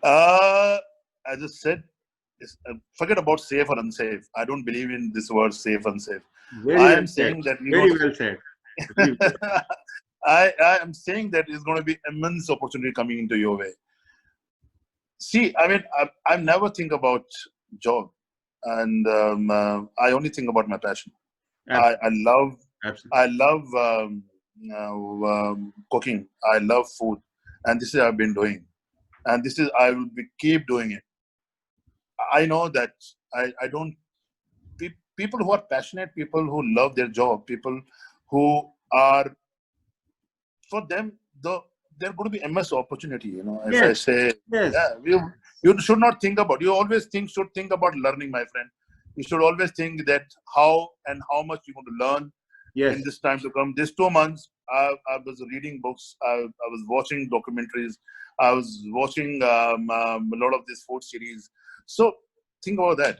As I said, forget about safe or unsafe. I don't believe in this word safe, unsafe. I am saying that very well said. I am saying that it's going to be immense opportunity coming into your way. See, I mean, I never think about job, and I only think about my passion. I love cooking. I love food, and this is what I've been doing, and I will keep doing it. I know that I don't. People who are passionate, people who love their job, people who are, for them, they're going to be immense opportunity. As I say, you should not think about. You always should think about learning, my friend. You should always think that how much you're going to learn in this time to come. These 2 months, I was reading books. I was watching documentaries. I was watching a lot of these food series. So think about that.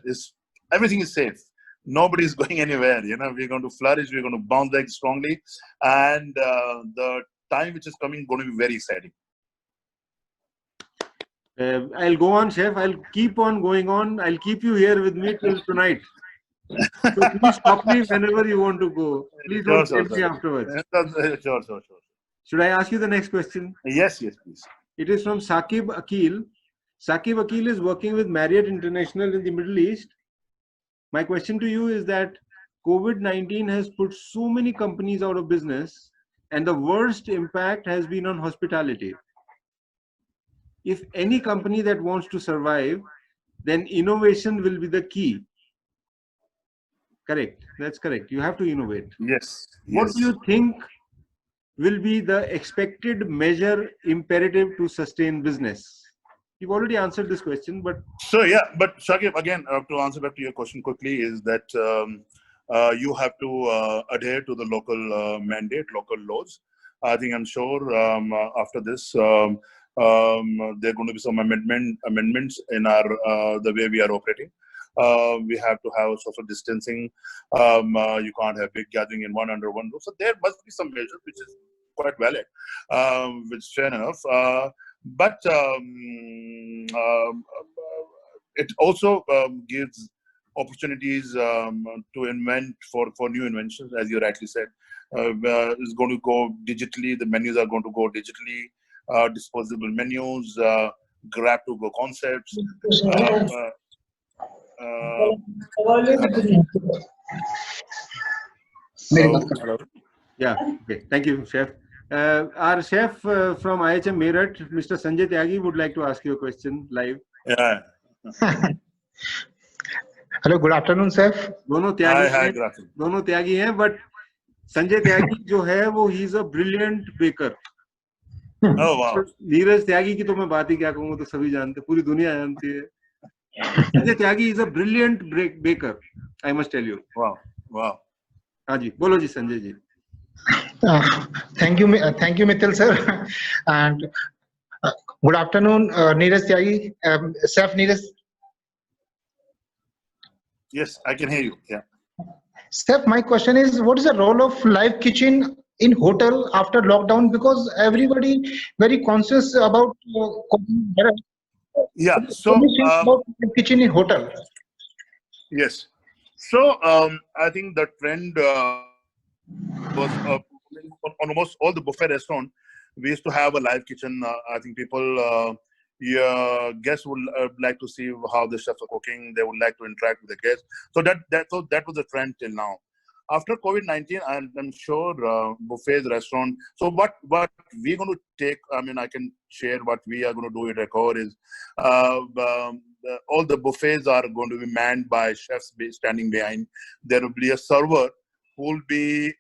Everything is safe. Nobody is going anywhere. We're going to flourish. We're going to bounce back strongly, and the time which is coming is going to be very exciting. I'll go on, Chef. I'll keep on going on. I'll keep you here with me till tonight. So please stop me whenever you want to go. Please don't tell me afterwards. Sure. Should I ask you the next question? Yes, please. It is from Saqib Akil. Saqib Akil is working with Marriott International in the Middle East. My question to you is that COVID-19 has put so many companies out of business, and the worst impact has been on hospitality. If any company that wants to survive, then innovation will be the key. Correct. That's correct. You have to innovate. Yes. What do you think will be the expected measure imperative to sustain business? You've already answered this question, but... So, but Shakib, again, to answer back to your question quickly, is that you have to adhere to the local mandate, local laws. I think I'm sure after this, there are going to be some amendments in the way we are operating. We have to have social distancing. You can't have big gathering under one roof. So there must be some measures which is quite valid, which is fair enough. But it also gives opportunities to invent for new inventions, as you rightly said. It's going to go digitally. The menus are going to go digitally. Disposable menus, grab to go concepts. Hello. Yeah. Okay. Thank you, Chef. Our chef from IHM Meerut, Mr. Sanjay Tyagi, would like to ask you a question live. Yeah. Hello. Good afternoon, chef. दोनों त्यागी हैं, but Sanjay Tyagi जो है वो he is a brilliant baker. Oh wow. Neeraj त्यागी की तो मैं बात ही क्या कहूँगा, तो सभी जानते, पूरी दुनिया जानती है. Sanjay Tyagi is a brilliant baker, I must tell you. Wow. हाँ जी, बोलो जी Sanjay ji. Thank you, Mithil sir, and good afternoon, Neeraj Tyagi, Chef Neeraj. Yes, I can hear you. Yeah. Chef, my question is, what is the role of live kitchen in hotel after lockdown because everybody very conscious about Yeah. can So you say about kitchen in hotel? yes. So I think the trend was on almost all the buffet restaurant. We used to have a live kitchen. I think people, yeah, guests would like to see how the chefs are cooking. They would like to interact with the guests. So that was the trend till now. After COVID-19, I'm sure buffets, restaurant. So what we're going to take? I mean, I can share what we are going to do at Accor is all the buffets are going to be manned by chefs standing behind. There will be a server who will be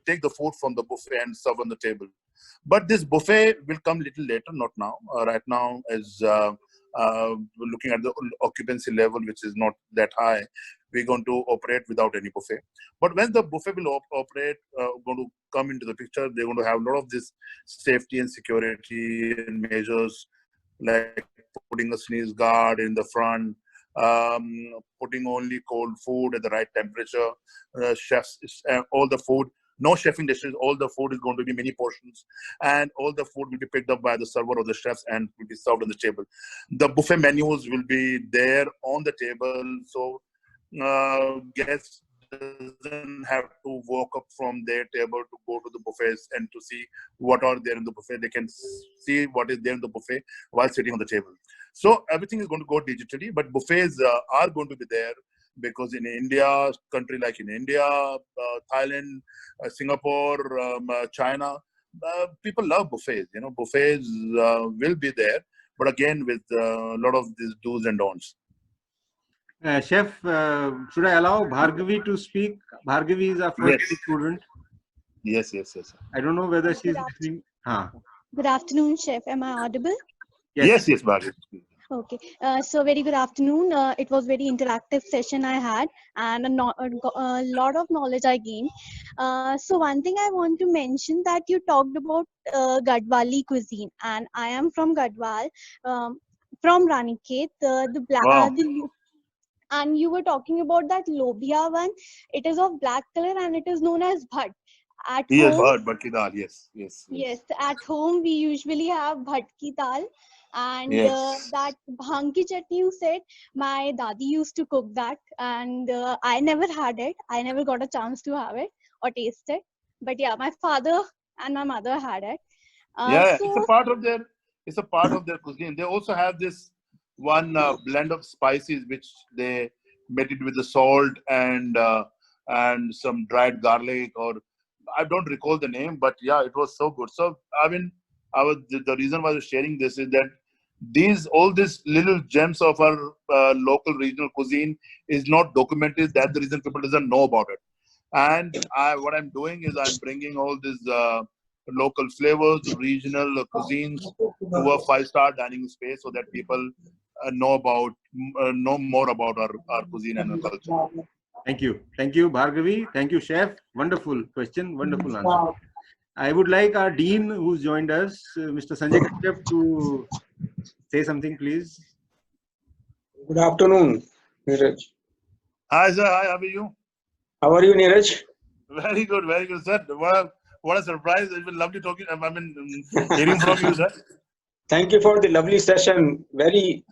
take the food from the buffet and serve on the table. But this buffet will come little later, not now. Right now, as looking at the occupancy level, which is not that high, we're going to operate without any buffet. But when the buffet will operate, going to come into the picture, they're going to have a lot of this safety and security and measures, like putting a sneeze guard in the front, putting only cold food at the right temperature, chefs, all the food, no chefing dishes, all the food is going to be mini portions, and all the food will be picked up by the server or the chefs and will be served on the table. The buffet menus will be there on the table, so guests doesn't have to walk up from their table to go to the buffets and to see what are there in the buffet. They can see what is there in the buffet while sitting on the table. So everything is going to go digitally, but buffets are going to be there because in India, country like in India, Thailand, Singapore, China, people love buffets. You know, buffets will be there, but again with a lot of these do's and don'ts. Chef, should I allow Bhargavi to speak? Bhargavi is our first Yes. student. Yes. I don't know whether she's listening. Good afternoon, Chef. Am I audible? Yes, Bhargavi. Okay. So very good afternoon. It was very interactive session I had, and a lot of knowledge I gained. So one thing I want to mention that you talked about Gadwali cuisine, and I am from Gadwal, from Ranikhet. Wow. And you were talking about that lobia one. It is of black color and it is known as bhat. At Yes, home, bhatki dal. Yes. yes, at home we usually have bhatki dal, and Yes. that bhang ki chutney you said, my dadi used to cook that, and I never had it. I never got a chance to have it or taste it. But yeah, my father and my mother had it. Yeah, So it's a part of their cuisine. They also have this one blend of spices which they made it with the salt and some dried garlic, or I don't recall the name, but yeah, it was so good. So I mean, the reason why I was sharing this is that all these little gems of our local regional cuisine is not documented. That's the reason people doesn't know about it. And what I'm doing is I'm bringing all these local flavors, regional cuisines to a five-star dining space so that people know more about our cuisine and our culture. Thank you, Bhargavi. Thank you, Chef. Wonderful question, wonderful answer. I would like our dean, who's joined us, Mr. Sanjay Kashyap, to say something, please. Good afternoon, Neeraj. Hi, sir. Hi, how are you? How are you, Neeraj? Very good, sir. What a surprise! It's been lovely talking. I mean, hearing from you, sir. Thank you for the lovely session. Very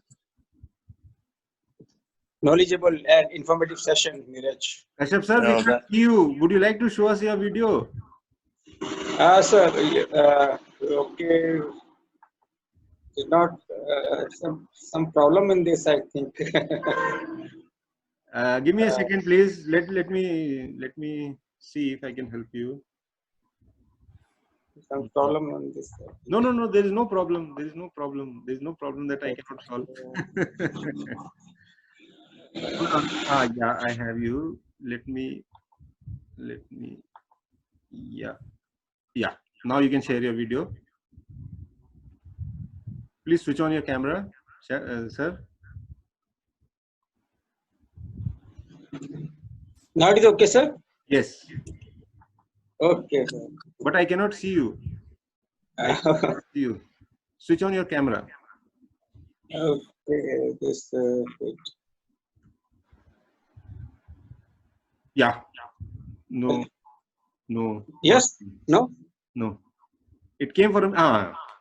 knowledgeable and informative session, Neeraj. Kashyap sir, we can't see you. Would you like to show us your video? Sir, okay. It's not some problem in this, I think. Give me a second, please. Let me see if I can help you. Some problem on this. No. There is no problem. There is no problem that I cannot solve. Hold on. Yeah, I have you. Let me. Yeah. Now you can share your video. Please switch on your camera, sir. Now it is okay, sir? Yes. Okay, sir. But I cannot see you. I cannot see you. Switch on your camera. Okay, this. Yeah. No. No. Yes? No? No. It came from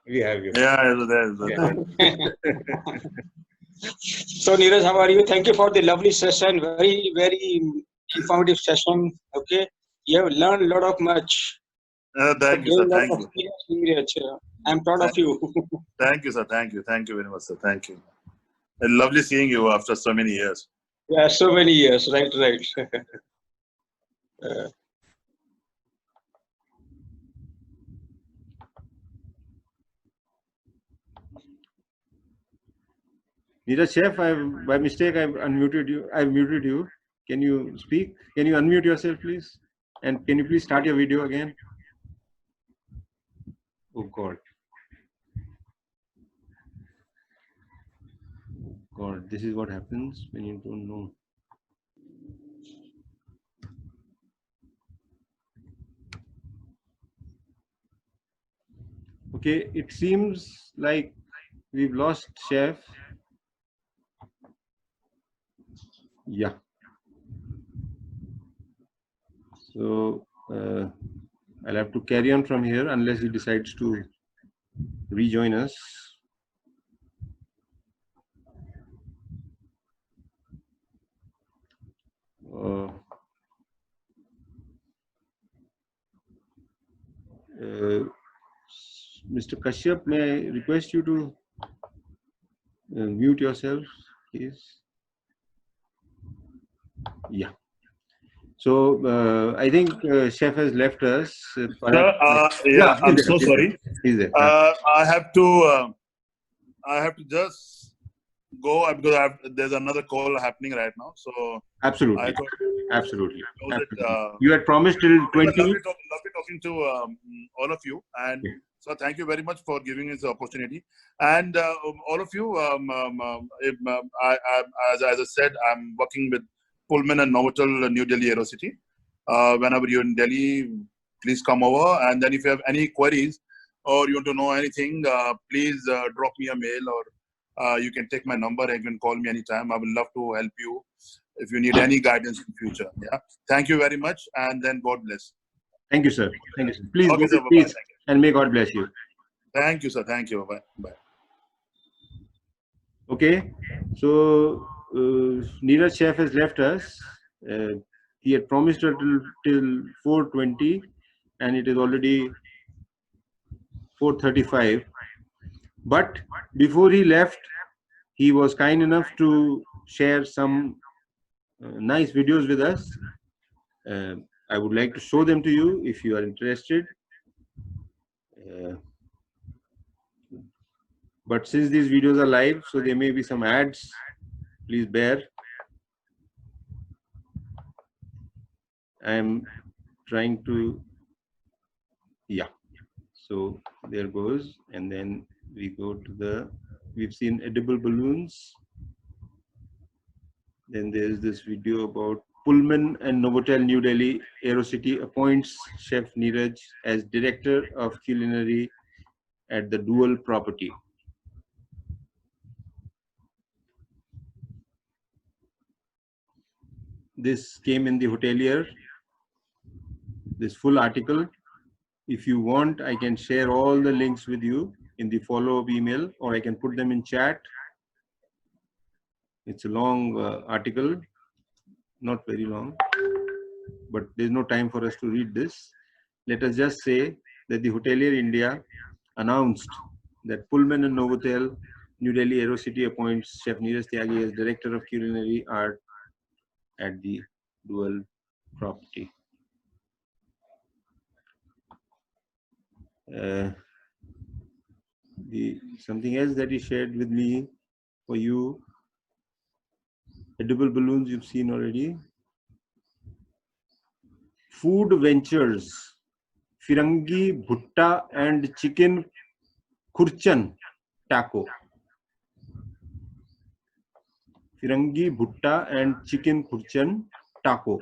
we have you. Yeah, it was there. It was there. So Neeraj, how are you? Thank you for the lovely session. Very, very informative session. Okay. You have learned a lot of much. Thank you, sir. Gained a lot Thank of you. experience, Neeraj. I'm proud of you. Thank you, sir. Thank you. Thank you very much, sir. Thank you. Lovely seeing you after so many years. Yeah, so many years. Right, right. Neeraj Chef, by mistake I've unmuted you. I've muted you. Can you speak? Can you unmute yourself, please? And can you please start your video again? Oh God. God, this is what happens when you don't know. Okay, it seems like we've lost Chef. Yeah. So I'll have to carry on from here unless he decides to rejoin us. Mr. Kashyap, may I request you to mute yourself, please? Yeah. So I think Chef has left us. Sir, yeah, I'm so sorry. He's there. I have to just go because there's another call happening right now. So Absolutely. I thought, Absolutely. Absolutely. You had promised till 20. Lovely talking to all of you, and so thank you very much for giving us the opportunity. And all of you, as I said, I'm working with Pullman and Novotel New Delhi Aerocity. Whenever you're in Delhi, please come over. And then if you have any queries or you want to know anything, please drop me a mail, or you can take my number and you can call me anytime. I will love to help you if you need any guidance in future. Yeah. Thank you very much, and then God bless. Thank you, sir. Thank you, sir. Please Okay, go sir, with peace, and may God bless you. Thank you, sir. Thank you. Bye. Bye. Okay. So Neeraj Chef has left us. He had promised her till 4:20, and it is already 4:35. But before he left, he was kind enough to share some nice videos with us. I would like to show them to you if you are interested. But since these videos are live, so there may be some ads. Please bear. I am trying to, yeah. So there goes, and then we go to we've seen edible balloons. Then there's this video about Pullman and Novotel New Delhi Aerocity appoints Chef Neeraj as Director of Culinary at the Dual property. This came in the hotelier, this full article. If you want, I can share all the links with you in the follow-up email, or I can put them in chat. It's a long article, not very long, but there's no time for us to read this. Let us just say that the Hotelier India announced that Pullman and Novotel New Delhi Aerocity appoints Chef Neeraj Tyagi as Director of Culinary Art at the Dual property. Something else that he shared with me for you, edible balloons you've seen already. Food ventures, Firangi Bhutta and Chicken Khurchan Taco. Firangi Bhutta and Chicken Khurchan Taco.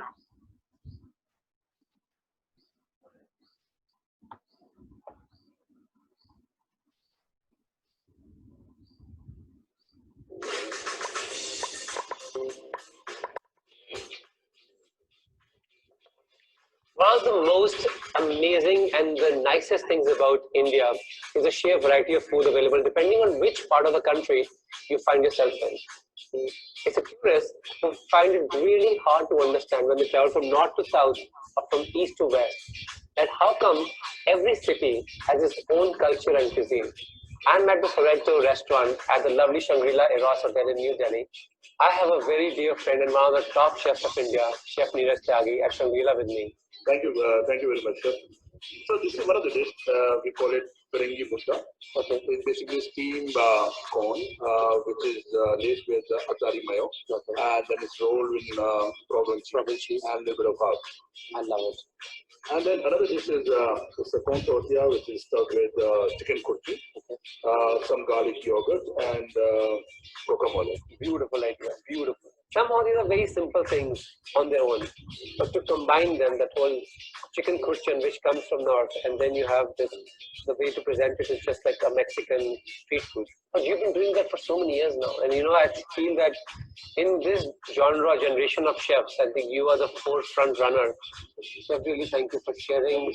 Once of the most amazing and the nicest things about India is the sheer variety of food available depending on which part of the country you find yourself in. It's a tourist who find it really hard to understand when they travel from north to south or from east to west, that how come every city has its own culture and cuisine. I'm at the Sorrento restaurant at the lovely Shangri-La Eros Hotel in New Delhi. I have a very dear friend and one of the top chefs of India, Chef Neeraj Tyagi at Shangri-La with me. Thank you very much, sir. So this is one of the dishes, we call it Parangi Mutta. Okay. It's basically steamed corn, which is laced with achari mayo, and then it's rolled in provolone cheese and a little bit of herb. I love it. And then another dish is it's a corn tortilla, which is stuffed with chicken kurchi, some garlic yogurt, and guacamole. Beautiful idea, beautiful. Somehow these are very simple things on their own, but to combine them, that whole chicken kurchan which comes from north, and then you have this, the way to present it is just like a Mexican street food. But you've been doing that for so many years now, and you know, I feel that in this genre, generation of chefs, I think you are the forefront runner. So really thank you for sharing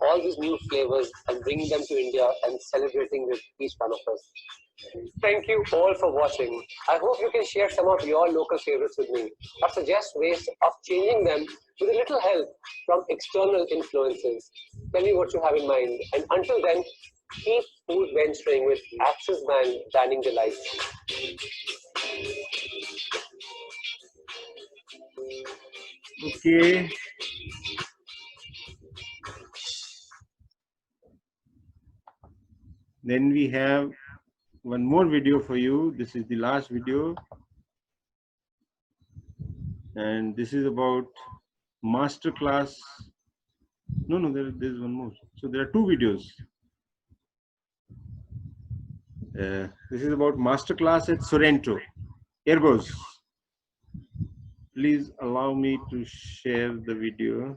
all these new flavors and bringing them to India and celebrating with each one of us. Thank you all for watching. I hope you can share some of your local favorites with me or suggest ways of changing them with a little help from external influences. Tell me what you have in mind. And until then, keep food venturing with Axis Band Dining Delights. Okay. Then we have one more video for you. This is the last video. And this is about masterclass. No, there's one more. So there are two videos. This is about masterclass at Sorrento. Here goes. Please allow me to share the video.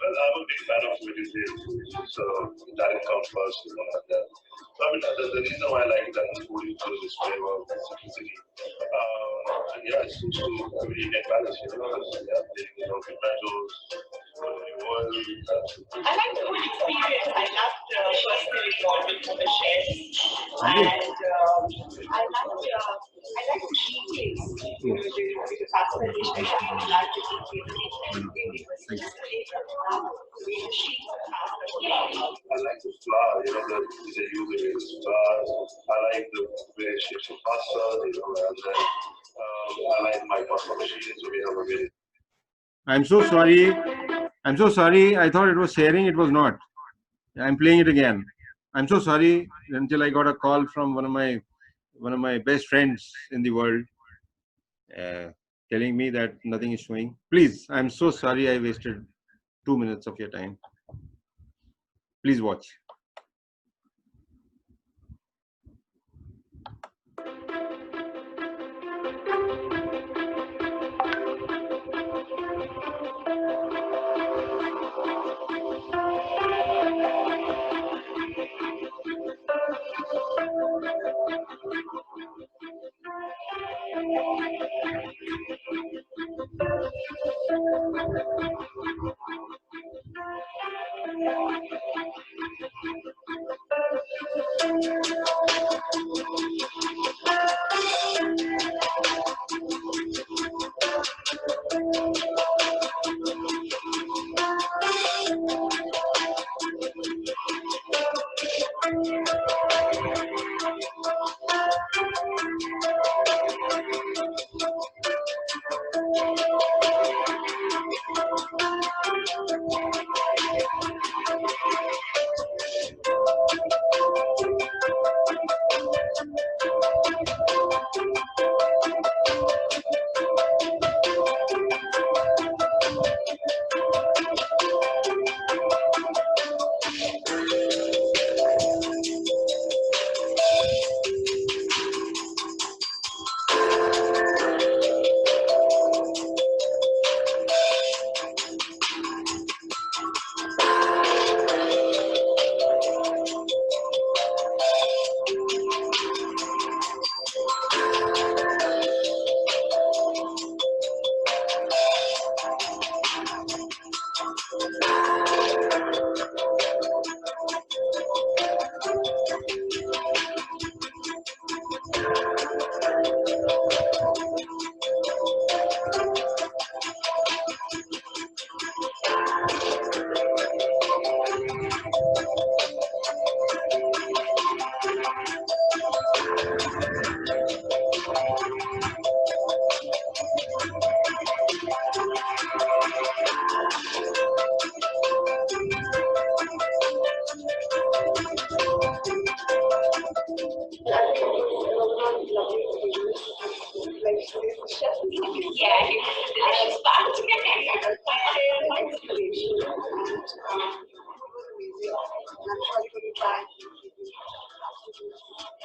Well, I'm a big fan of day. So that comes first, you know. So I mean, the reason why I like that food is because it's flavor, simplicity. And yeah, it's used to every Indian palace, you know, yeah, you know, tomatoes, oil. I like the food experience. I love the personal involvement for the chefs, and I like the details. You know, the pasta dish, I like the details. I like the flour, you know, they use it as flour. I like the way it shapes the pasta, you know, and then I like my pasta machine, so we have a very. I'm so sorry. I'm so sorry. I thought it was sharing. It was not. I'm playing it again. I'm so sorry until I got a call from one of my best friends in the world, telling me that nothing is showing. Please, I'm so sorry. I wasted 2 minutes of your time. Please watch.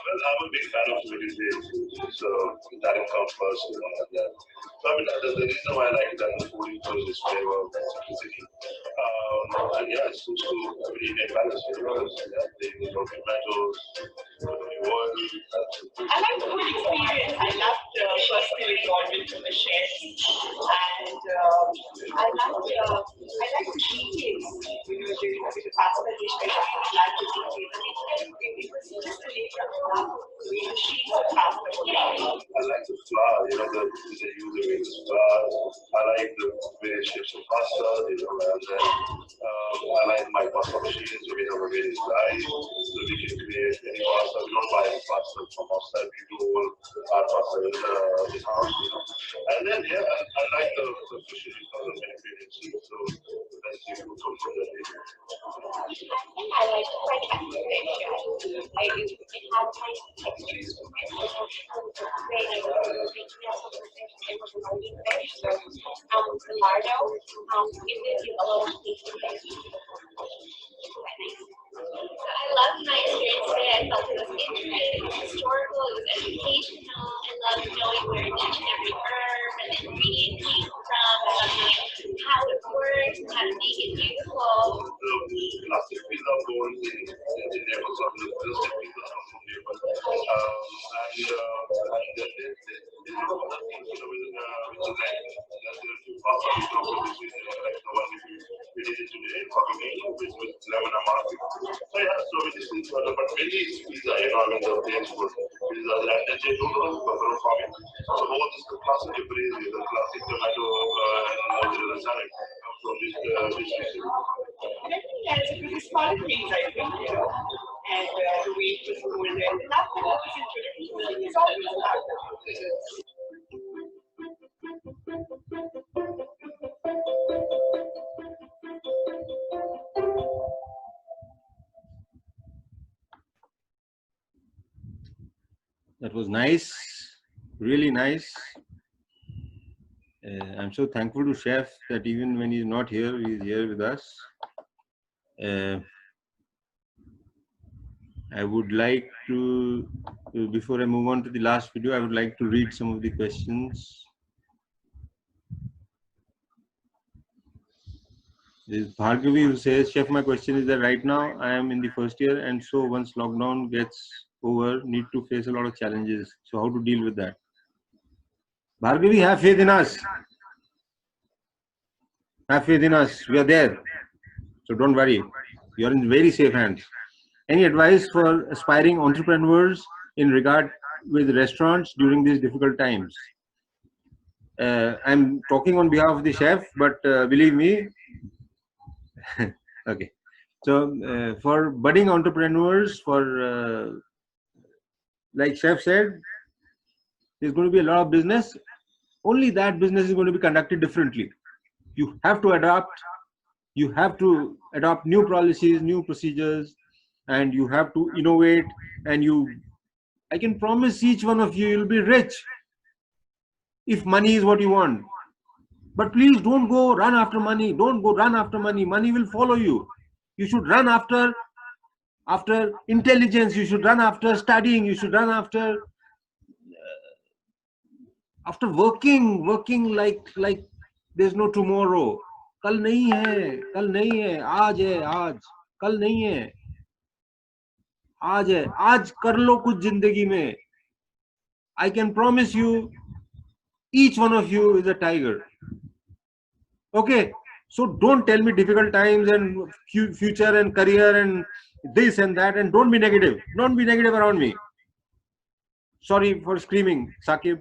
Well, I'm a big fan of meditation, so that comes first, you know. So I mean, the reason why I like Italian food is because it's flavor, simplicity. And yeah, it's used to every Indian palace, you know, yeah, they use tomatoes, oil. I like the food experience. I love the personal involvement of the chefs, and I like the details. You know, the pasta dish, I like the details. It was just a the sheets of pasta. I like the flour, you know, they use it as flour. I like the way it shapes the pasta, you know, and then I like my pasta machine, so we have a very size, so we can create any pasta. We don't buy any pasta from outside, we do all our pasta in the house, you know. And then, yeah, I like the fish, you know, the ingredients, so that's the food from the day. I like the fried fish. I do. It has nice textures. The lardo, gives you a little taste of it. I loved my experience today. I felt it was interesting, it was historical, it was educational. I loved knowing where each and every herb and ingredient came from. I loved knowing how it works and how to make it beautiful. neighbors or visiting people from neighbors. Which is like there are two parts of the property, like the one we did it today, with lemon and market. So yeah, so this is but mainly it's pizza, you know, I mean the James food. Pizza and they don't know buffalo farming. So what is the classic braised, the classic tomato and salad from this dish. It was a small things, I think, and we just go in there. Nothing else is interesting. It's always about that. That was nice, really nice. I'm so thankful to Chef that even when he's not here, he's here with us. I would like to, before I move on to the last video, I would like to read some of the questions. This is Bhargavi who says, Chef, my question is that right now I am in the first year, and so once lockdown gets over, need to face a lot of challenges. So how to deal with that? Bhargavi, have faith in us. Have faith in us. We are there. So don't worry. You are in very safe hands. Any advice for aspiring entrepreneurs in regard with restaurants during these difficult times? I'm talking on behalf of the chef, but believe me, okay. So for budding entrepreneurs, for like chef said, there's going to be a lot of business. Only that business is going to be conducted differently. You have to adapt. You have to adopt new policies, new procedures, and you have to innovate. And I can promise each one of you, you'll be rich if money is what you want. But please don't go run after money. Don't go run after money. Money will follow you. You should run after intelligence. You should run after studying. You should run after working like there's no tomorrow. कल नहीं है, आज है, आज, कल नहीं है, आज है, आज कर लो कुछ जिंदगी में. I can promise you, each one of you is a tiger. Okay, so don't tell me difficult times and future and career and this and that, and don't be negative. Don't be negative around me. Sorry for screaming, Saqib.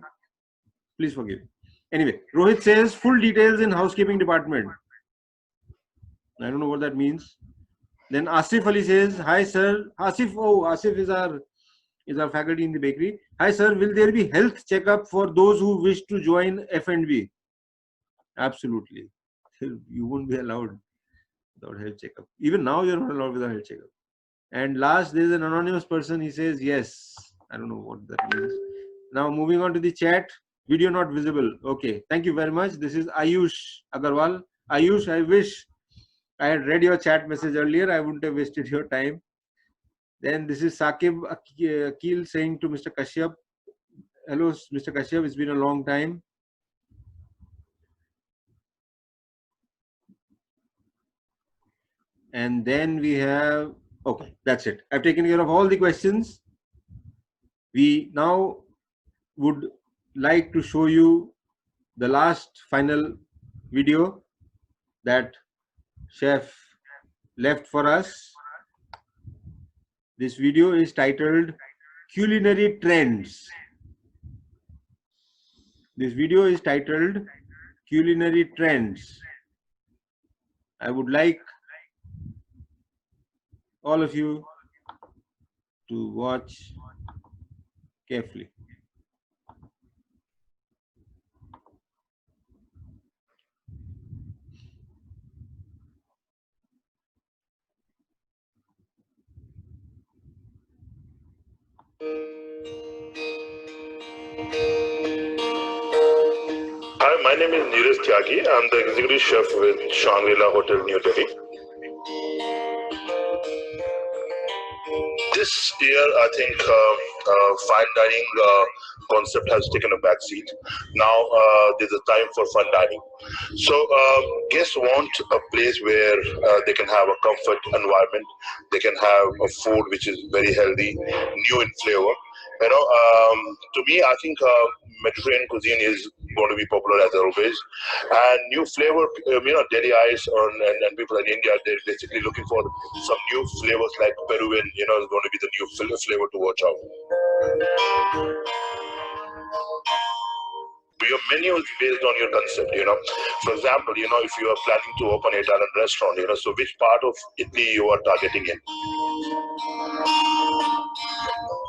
Please forgive. Anyway, Rohit says full details in housekeeping department. I don't know what that means. Then Asif Ali says, hi sir. Asif is our faculty in the bakery. Hi sir, will there be health checkup for those who wish to join F&B? Absolutely. You won't be allowed without health checkup. Even now you're not allowed without health checkup. And last, there's an anonymous person. He says yes. I don't know what that means. Now moving on to the chat. Video not visible. Okay. Thank you very much. This is Ayush Agarwal. Ayush, I wish I had read your chat message earlier. I wouldn't have wasted your time. Then this is Saqib Akil saying to Mr. Kashyap, hello, Mr. Kashyap, it's been a long time. And then we have, okay, that's it. I've taken care of all the questions. We now would like to show you the last final video that Chef left for us. This video is titled Culinary Trends. This video is titled Culinary Trends. I would like all of you to watch carefully. Hi, my name is Neeraj Tyagi. I'm the executive chef with Shangri-La Hotel, New Delhi. This year, I think fine dining concept has taken a back seat. Now there's a time for fun dining. So guests want a place where they can have a comfort environment. They can have a food which is very healthy, new in flavor. To me, I think Mediterranean cuisine is going to be popular as always, and new flavor. Delhi eyes and people in India, they're basically looking for some new flavors like Peruvian. Is going to be the new flavor to watch out. Your menu is based on your concept. For example, if you are planning to open an Italian restaurant, so which part of Italy you are targeting in?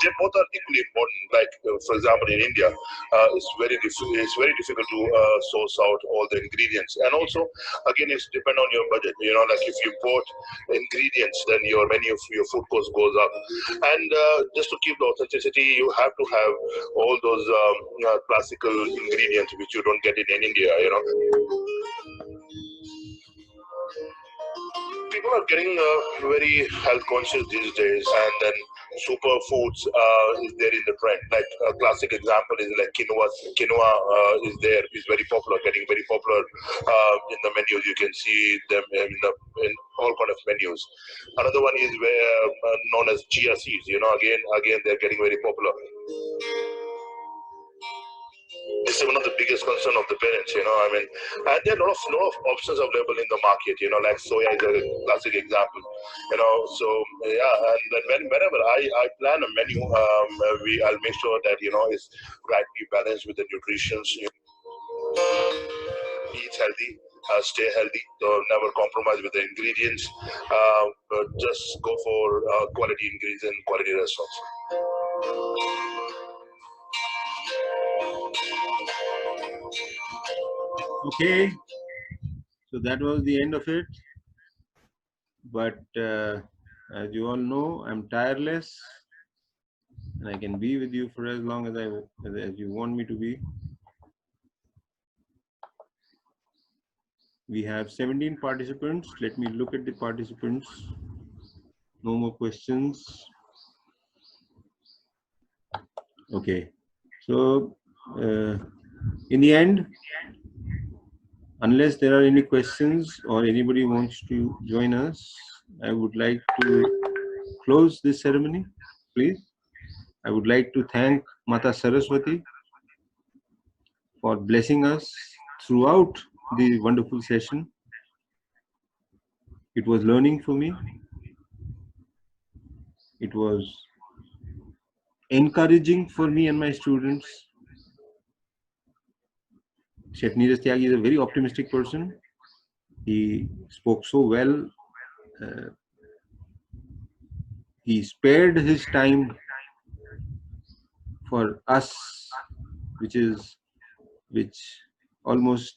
They both are equally important. Like for example, in India, it's very difficult to source out all the ingredients, and also again it's depend on your budget. Like if you import ingredients, then your menu, your food cost goes up. And just to keep the authenticity, you have to have all those classical ingredients which you don't get in India. People are getting very health conscious these days, and then superfoods is there in the trend. Like a classic example is like quinoa. Quinoa is very popular, getting very popular in the menus. You can see them in all kind of menus. Another one is known as chia seeds. Again they're getting very popular. This is one of the biggest concern of the parents, and there are a lot of options available in the market, like soya is a classic example, so yeah, and whenever I plan a menu, I'll make sure that, it's rightly balanced with the nutrition, eat healthy, stay healthy, so never compromise with the ingredients, but just go for quality ingredients and quality restaurants. Okay, so that was the end of it. But as you all know, I'm tireless, and I can be with you for as long as as you want me to be. We have 17 participants. Let me look at the participants. No more questions. Okay, so in the end, unless there are any questions or anybody wants to join us, I would like to close this ceremony, please. I would like to thank Mata Saraswati for blessing us throughout the wonderful session. It was learning for me. It was encouraging for me and my students. Chef Neeraj Tyagi is a very optimistic person. He spoke so well. He spared his time for us, which almost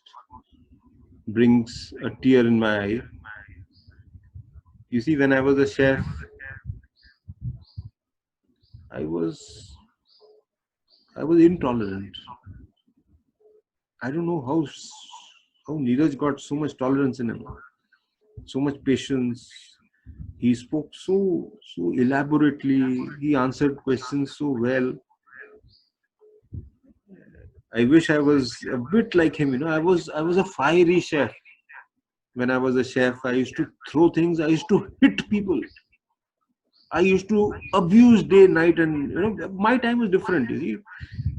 brings a tear in my eye. You see, when I was a chef, I was intolerant. I don't know how Neeraj got so much tolerance in him, so much patience. He spoke so elaborately. He answered questions so well. I wish I was a bit like him. I was a fiery chef. When I was a chef, I used to throw things. I used to hit people. I used to abuse day, night, and my time was different. You see,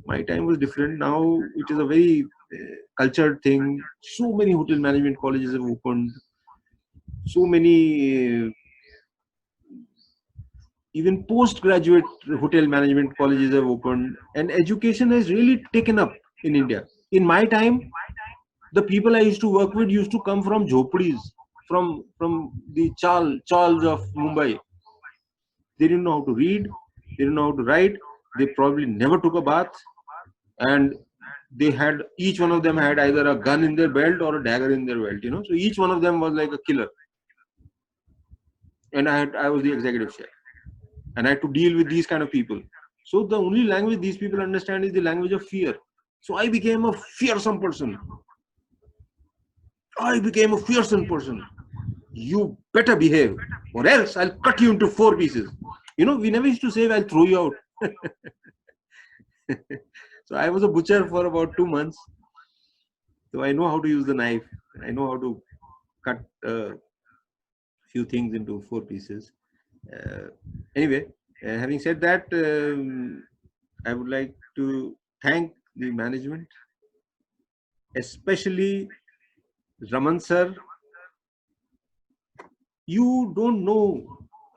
my time was different. Now it is a very cultured thing. So many hotel management colleges have opened. So many even postgraduate hotel management colleges have opened, and education has really taken up in India. In my time, the people I used to work with used to come from jhopadis, from the chals of Mumbai. They didn't know how to read, they didn't know how to write, they probably never took a bath, and each one of them had either a gun in their belt or a dagger in their belt, so each one of them was like a killer. And I was the executive chef, and I had to deal with these kind of people. So the only language these people understand is the language of fear. So I became a fearsome person. You better behave, or else I'll cut you into 4 pieces. We never used to say, I'll throw you out. So I was a butcher for about 2 months. So I know how to use the knife. I know how to cut a few things into 4 pieces. Anyway, having said that, I would like to thank the management, especially Raman sir. You don't know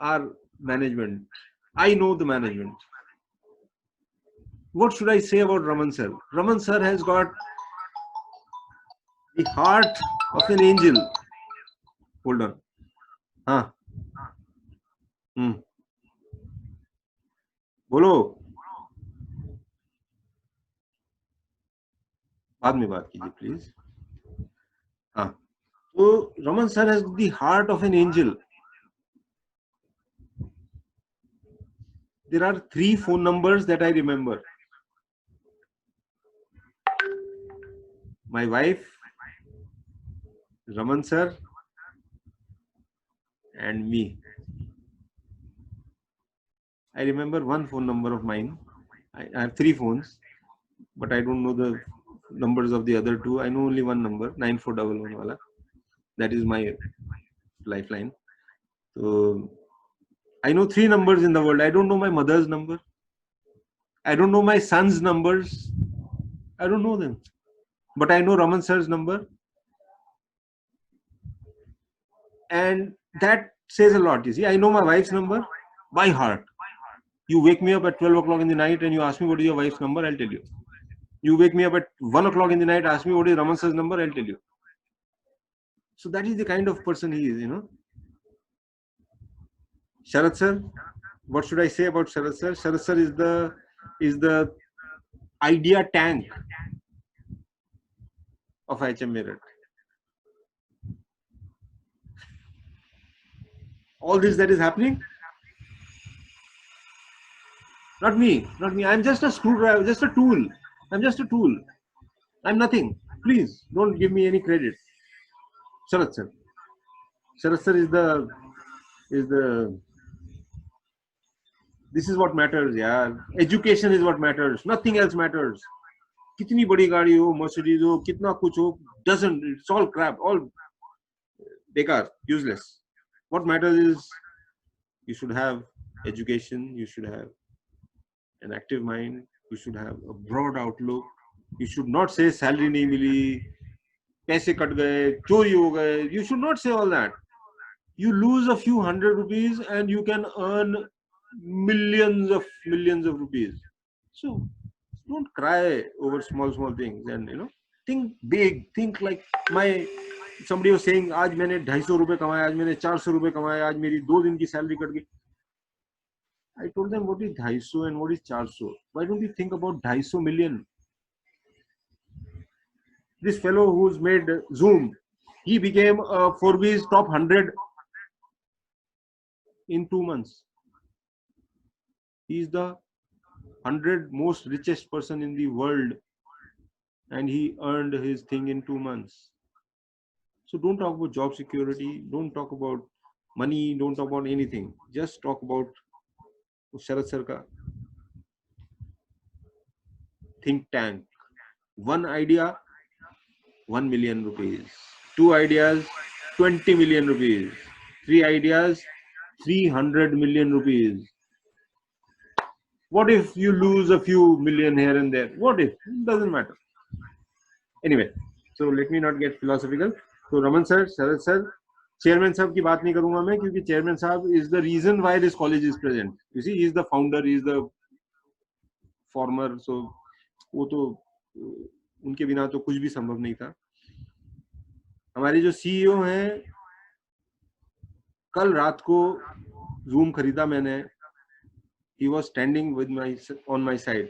our management. I know the management. What should I say about Raman sir? Raman sir has got the heart of an angel. Hold on. हाँ. बोलो. बाद में बात कीजिए please. हाँ. तो Raman sir has the heart of an angel. There are 3 phone numbers that I remember. My wife, Raman sir, and me. I remember one phone number of mine. I have 3 phones, but I don't know the numbers of the other 2. I know only one number, 9411 wala. That is my lifeline. So I know 3 numbers in the world. I don't know my mother's number. I don't know my son's numbers. I don't know them. But I know Raman sir's number. And that says a lot. You see, I know my wife's number by heart. You wake me up at 12 o'clock in the night and you ask me what is your wife's number, I'll tell you. You wake me up at 1 o'clock in the night, ask me what is Raman sir's number, I'll tell you. So that is the kind of person he is, you know. Sharad sir, what should I say about Sharad sir? Sharad sir is the idea tank of IHM Meerut. All this that is happening, not me. I'm just a screwdriver, just a tool. I'm just a tool. I'm nothing. Please don't give me any credit. Sharad sir. Sharad sir is the. This is what matters, yeah. Education is what matters. Nothing else matters. कितनी बड़ी गाड़ी हो, Mercedes हो, कितना कुछ हो, doesn't. It's all crap, all bekar, useless. What matters is you should have education. You should have an active mind. You should have a broad outlook. You should not say salary nahi mili, पैसे cut गए, चोरी हो गए. You should not say all that. You lose a few hundred rupees and you can earn millions of rupees. So don't cry over small things, and you know, think big. Think like somebody was saying, आज मैंने 250 रुपए कमाए, आज मैंने 400 रुपए कमाए, आज मेरी 2 दिन की सैलरी कट गई. I told them, what is 250 and what is 400? Why don't you think about 250 million? This fellow who's made Zoom, he became Forbes top 100 in 2 months. He is the 100 most richest person in the world, and he earned his thing in 2 months. So don't talk about job security, don't talk about money, don't talk about anything. Just talk about Sharad sir ka think tank. One idea, 1 million rupees. 2 ideas, 20 million rupees. 3 ideas, 300 million rupees. What if you lose a few million here and there? What if? It doesn't matter. Anyway, so let me not get philosophical. So Raman sir, Sharad sir, chairman साहब की बात नहीं करूंगा मैं, क्योंकि chairman साहब is the reason why this college is present. You see, he is the founder, he is the former. So वो तो उनके बिना तो कुछ भी संभव नहीं था. हमारे जो CEO हैं, कल रात को Zoom खरीदा मैंने. He was standing on my side.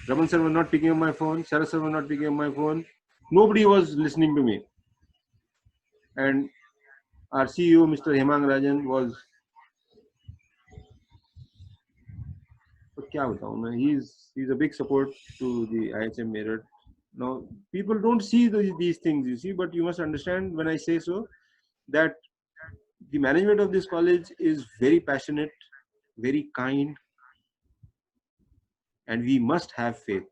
Raman sir was not picking up my phone. Sharad sir was not picking up my phone. Nobody was listening to me. And our CEO, Mr. Hemang Rajan, was. He's a big support to the IHM Meerut. Now, people don't see these things, you see, but you must understand when I say so, that the management of this college is very passionate, very kind, and we must have faith.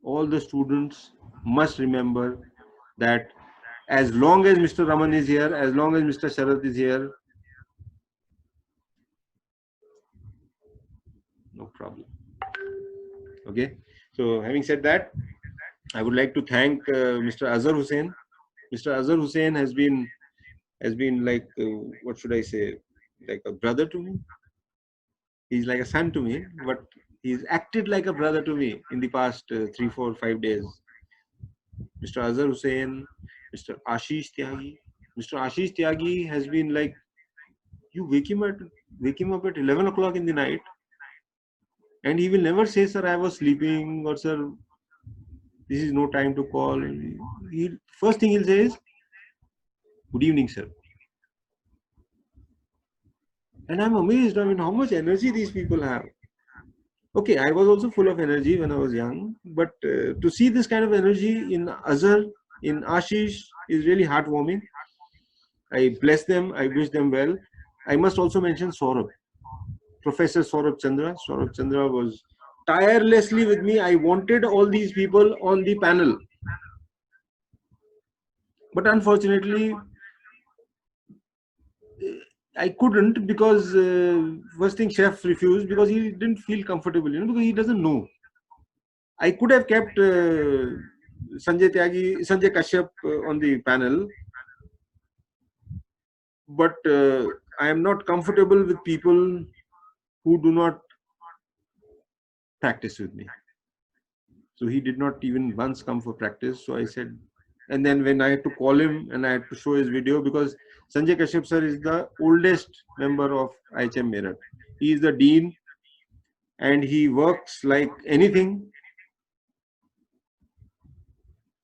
All the students must remember that as long as Mr. Raman is here, as long as Mr. Sharad is here, no problem. Okay. So having said that, I would like to thank Mr. Azhar Hussain. Mr. Azhar Hussain has been like what should I say, like a brother to me. He's like a son to me, but he's acted like a brother to me in the past 3, 4, 5 days. Mr. Azhar Hussain, Mr. Ashish Tyagi. Mr. Ashish Tyagi has been like, you wake him up at 11 o'clock in the night, and he will never say, sir, I was sleeping, or sir, this is no time to call. First thing he'll say is, good evening, sir. And I'm amazed, I mean, how much energy these people have. Okay, I was also full of energy when I was young, but to see this kind of energy in Azhar, in Ashish, is really heartwarming. I bless them, I wish them well. I must also mention Saurabh, Professor Saurabh Chandra. Saurabh Chandra was tirelessly with me. I wanted all these people on the panel, but unfortunately, I couldn't, because first thing, chef refused because he didn't feel comfortable, because he doesn't know. I could have kept Sanjay Kashyap on the panel, but I am not comfortable with people who do not practice with me. So he did not even once come for practice. So I said, and then when I had to call him and I had to show his video, because Sanjay Kashyap sir is the oldest member of IHM Meerut. He is the dean and he works like anything.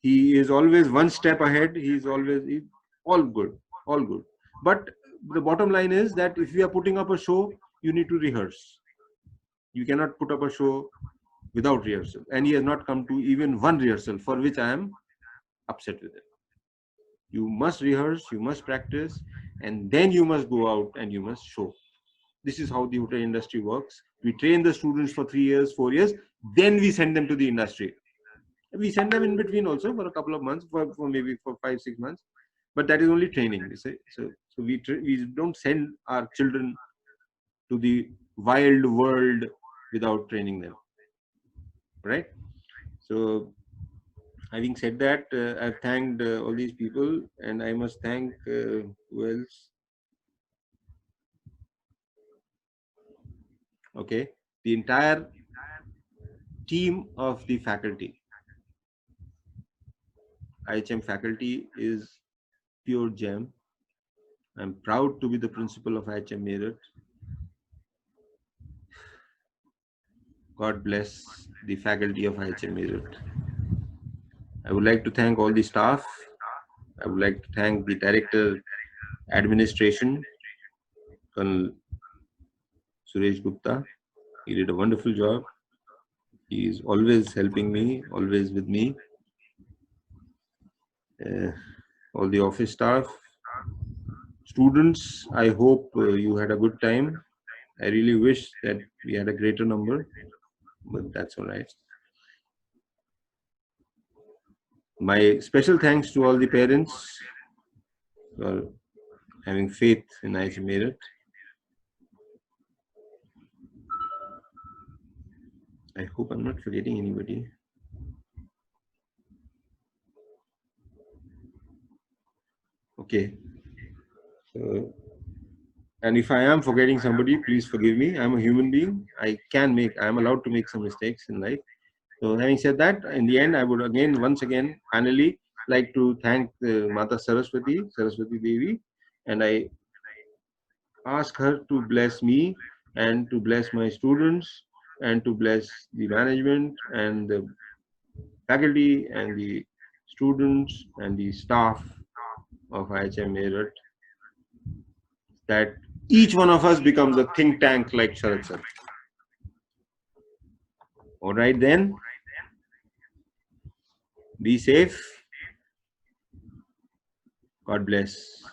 He is always one step ahead. He's always all good, all good. But the bottom line is that if you are putting up a show, you need to rehearse. You cannot put up a show without rehearsal. And he has not come to even one rehearsal, for which I am upset with him. You must rehearse, you must practice, and then you must go out and you must show. This is how the hotel industry works. We train the students for 3 years, 4 years, then we send them to the industry. We send them in between also for a couple of months, for maybe for 5, 6 months, but that is only training. So we don't send our children to the wild world without training them, right? So having said that, I've thanked all these people, and I must thank who else? Okay, the entire team of the faculty. IHM faculty is pure gem. I'm proud to be the principal of IHM Meerut. God bless the faculty of IHM Meerut. I would like to thank all the staff. I would like to thank the director administration, Colonel Suresh Gupta. He did a wonderful job. He is always helping me, always with me. All the office staff, students, I hope you had a good time. I really wish that we had a greater number, but that's all right. My special thanks to all the parents for having faith in IHM Meerut. I hope I'm not forgetting anybody. Okay. So, and if I am forgetting somebody, please forgive me. I'm a human being. I'm allowed to make some mistakes in life. So having said that, in the end, I would once again, finally, like to thank Mata Saraswati Devi, and I ask her to bless me and to bless my students and to bless the management and the faculty and the students and the staff of IHM Meerut, that each one of us becomes a think tank like Sharad sir. All right then, be safe. God bless.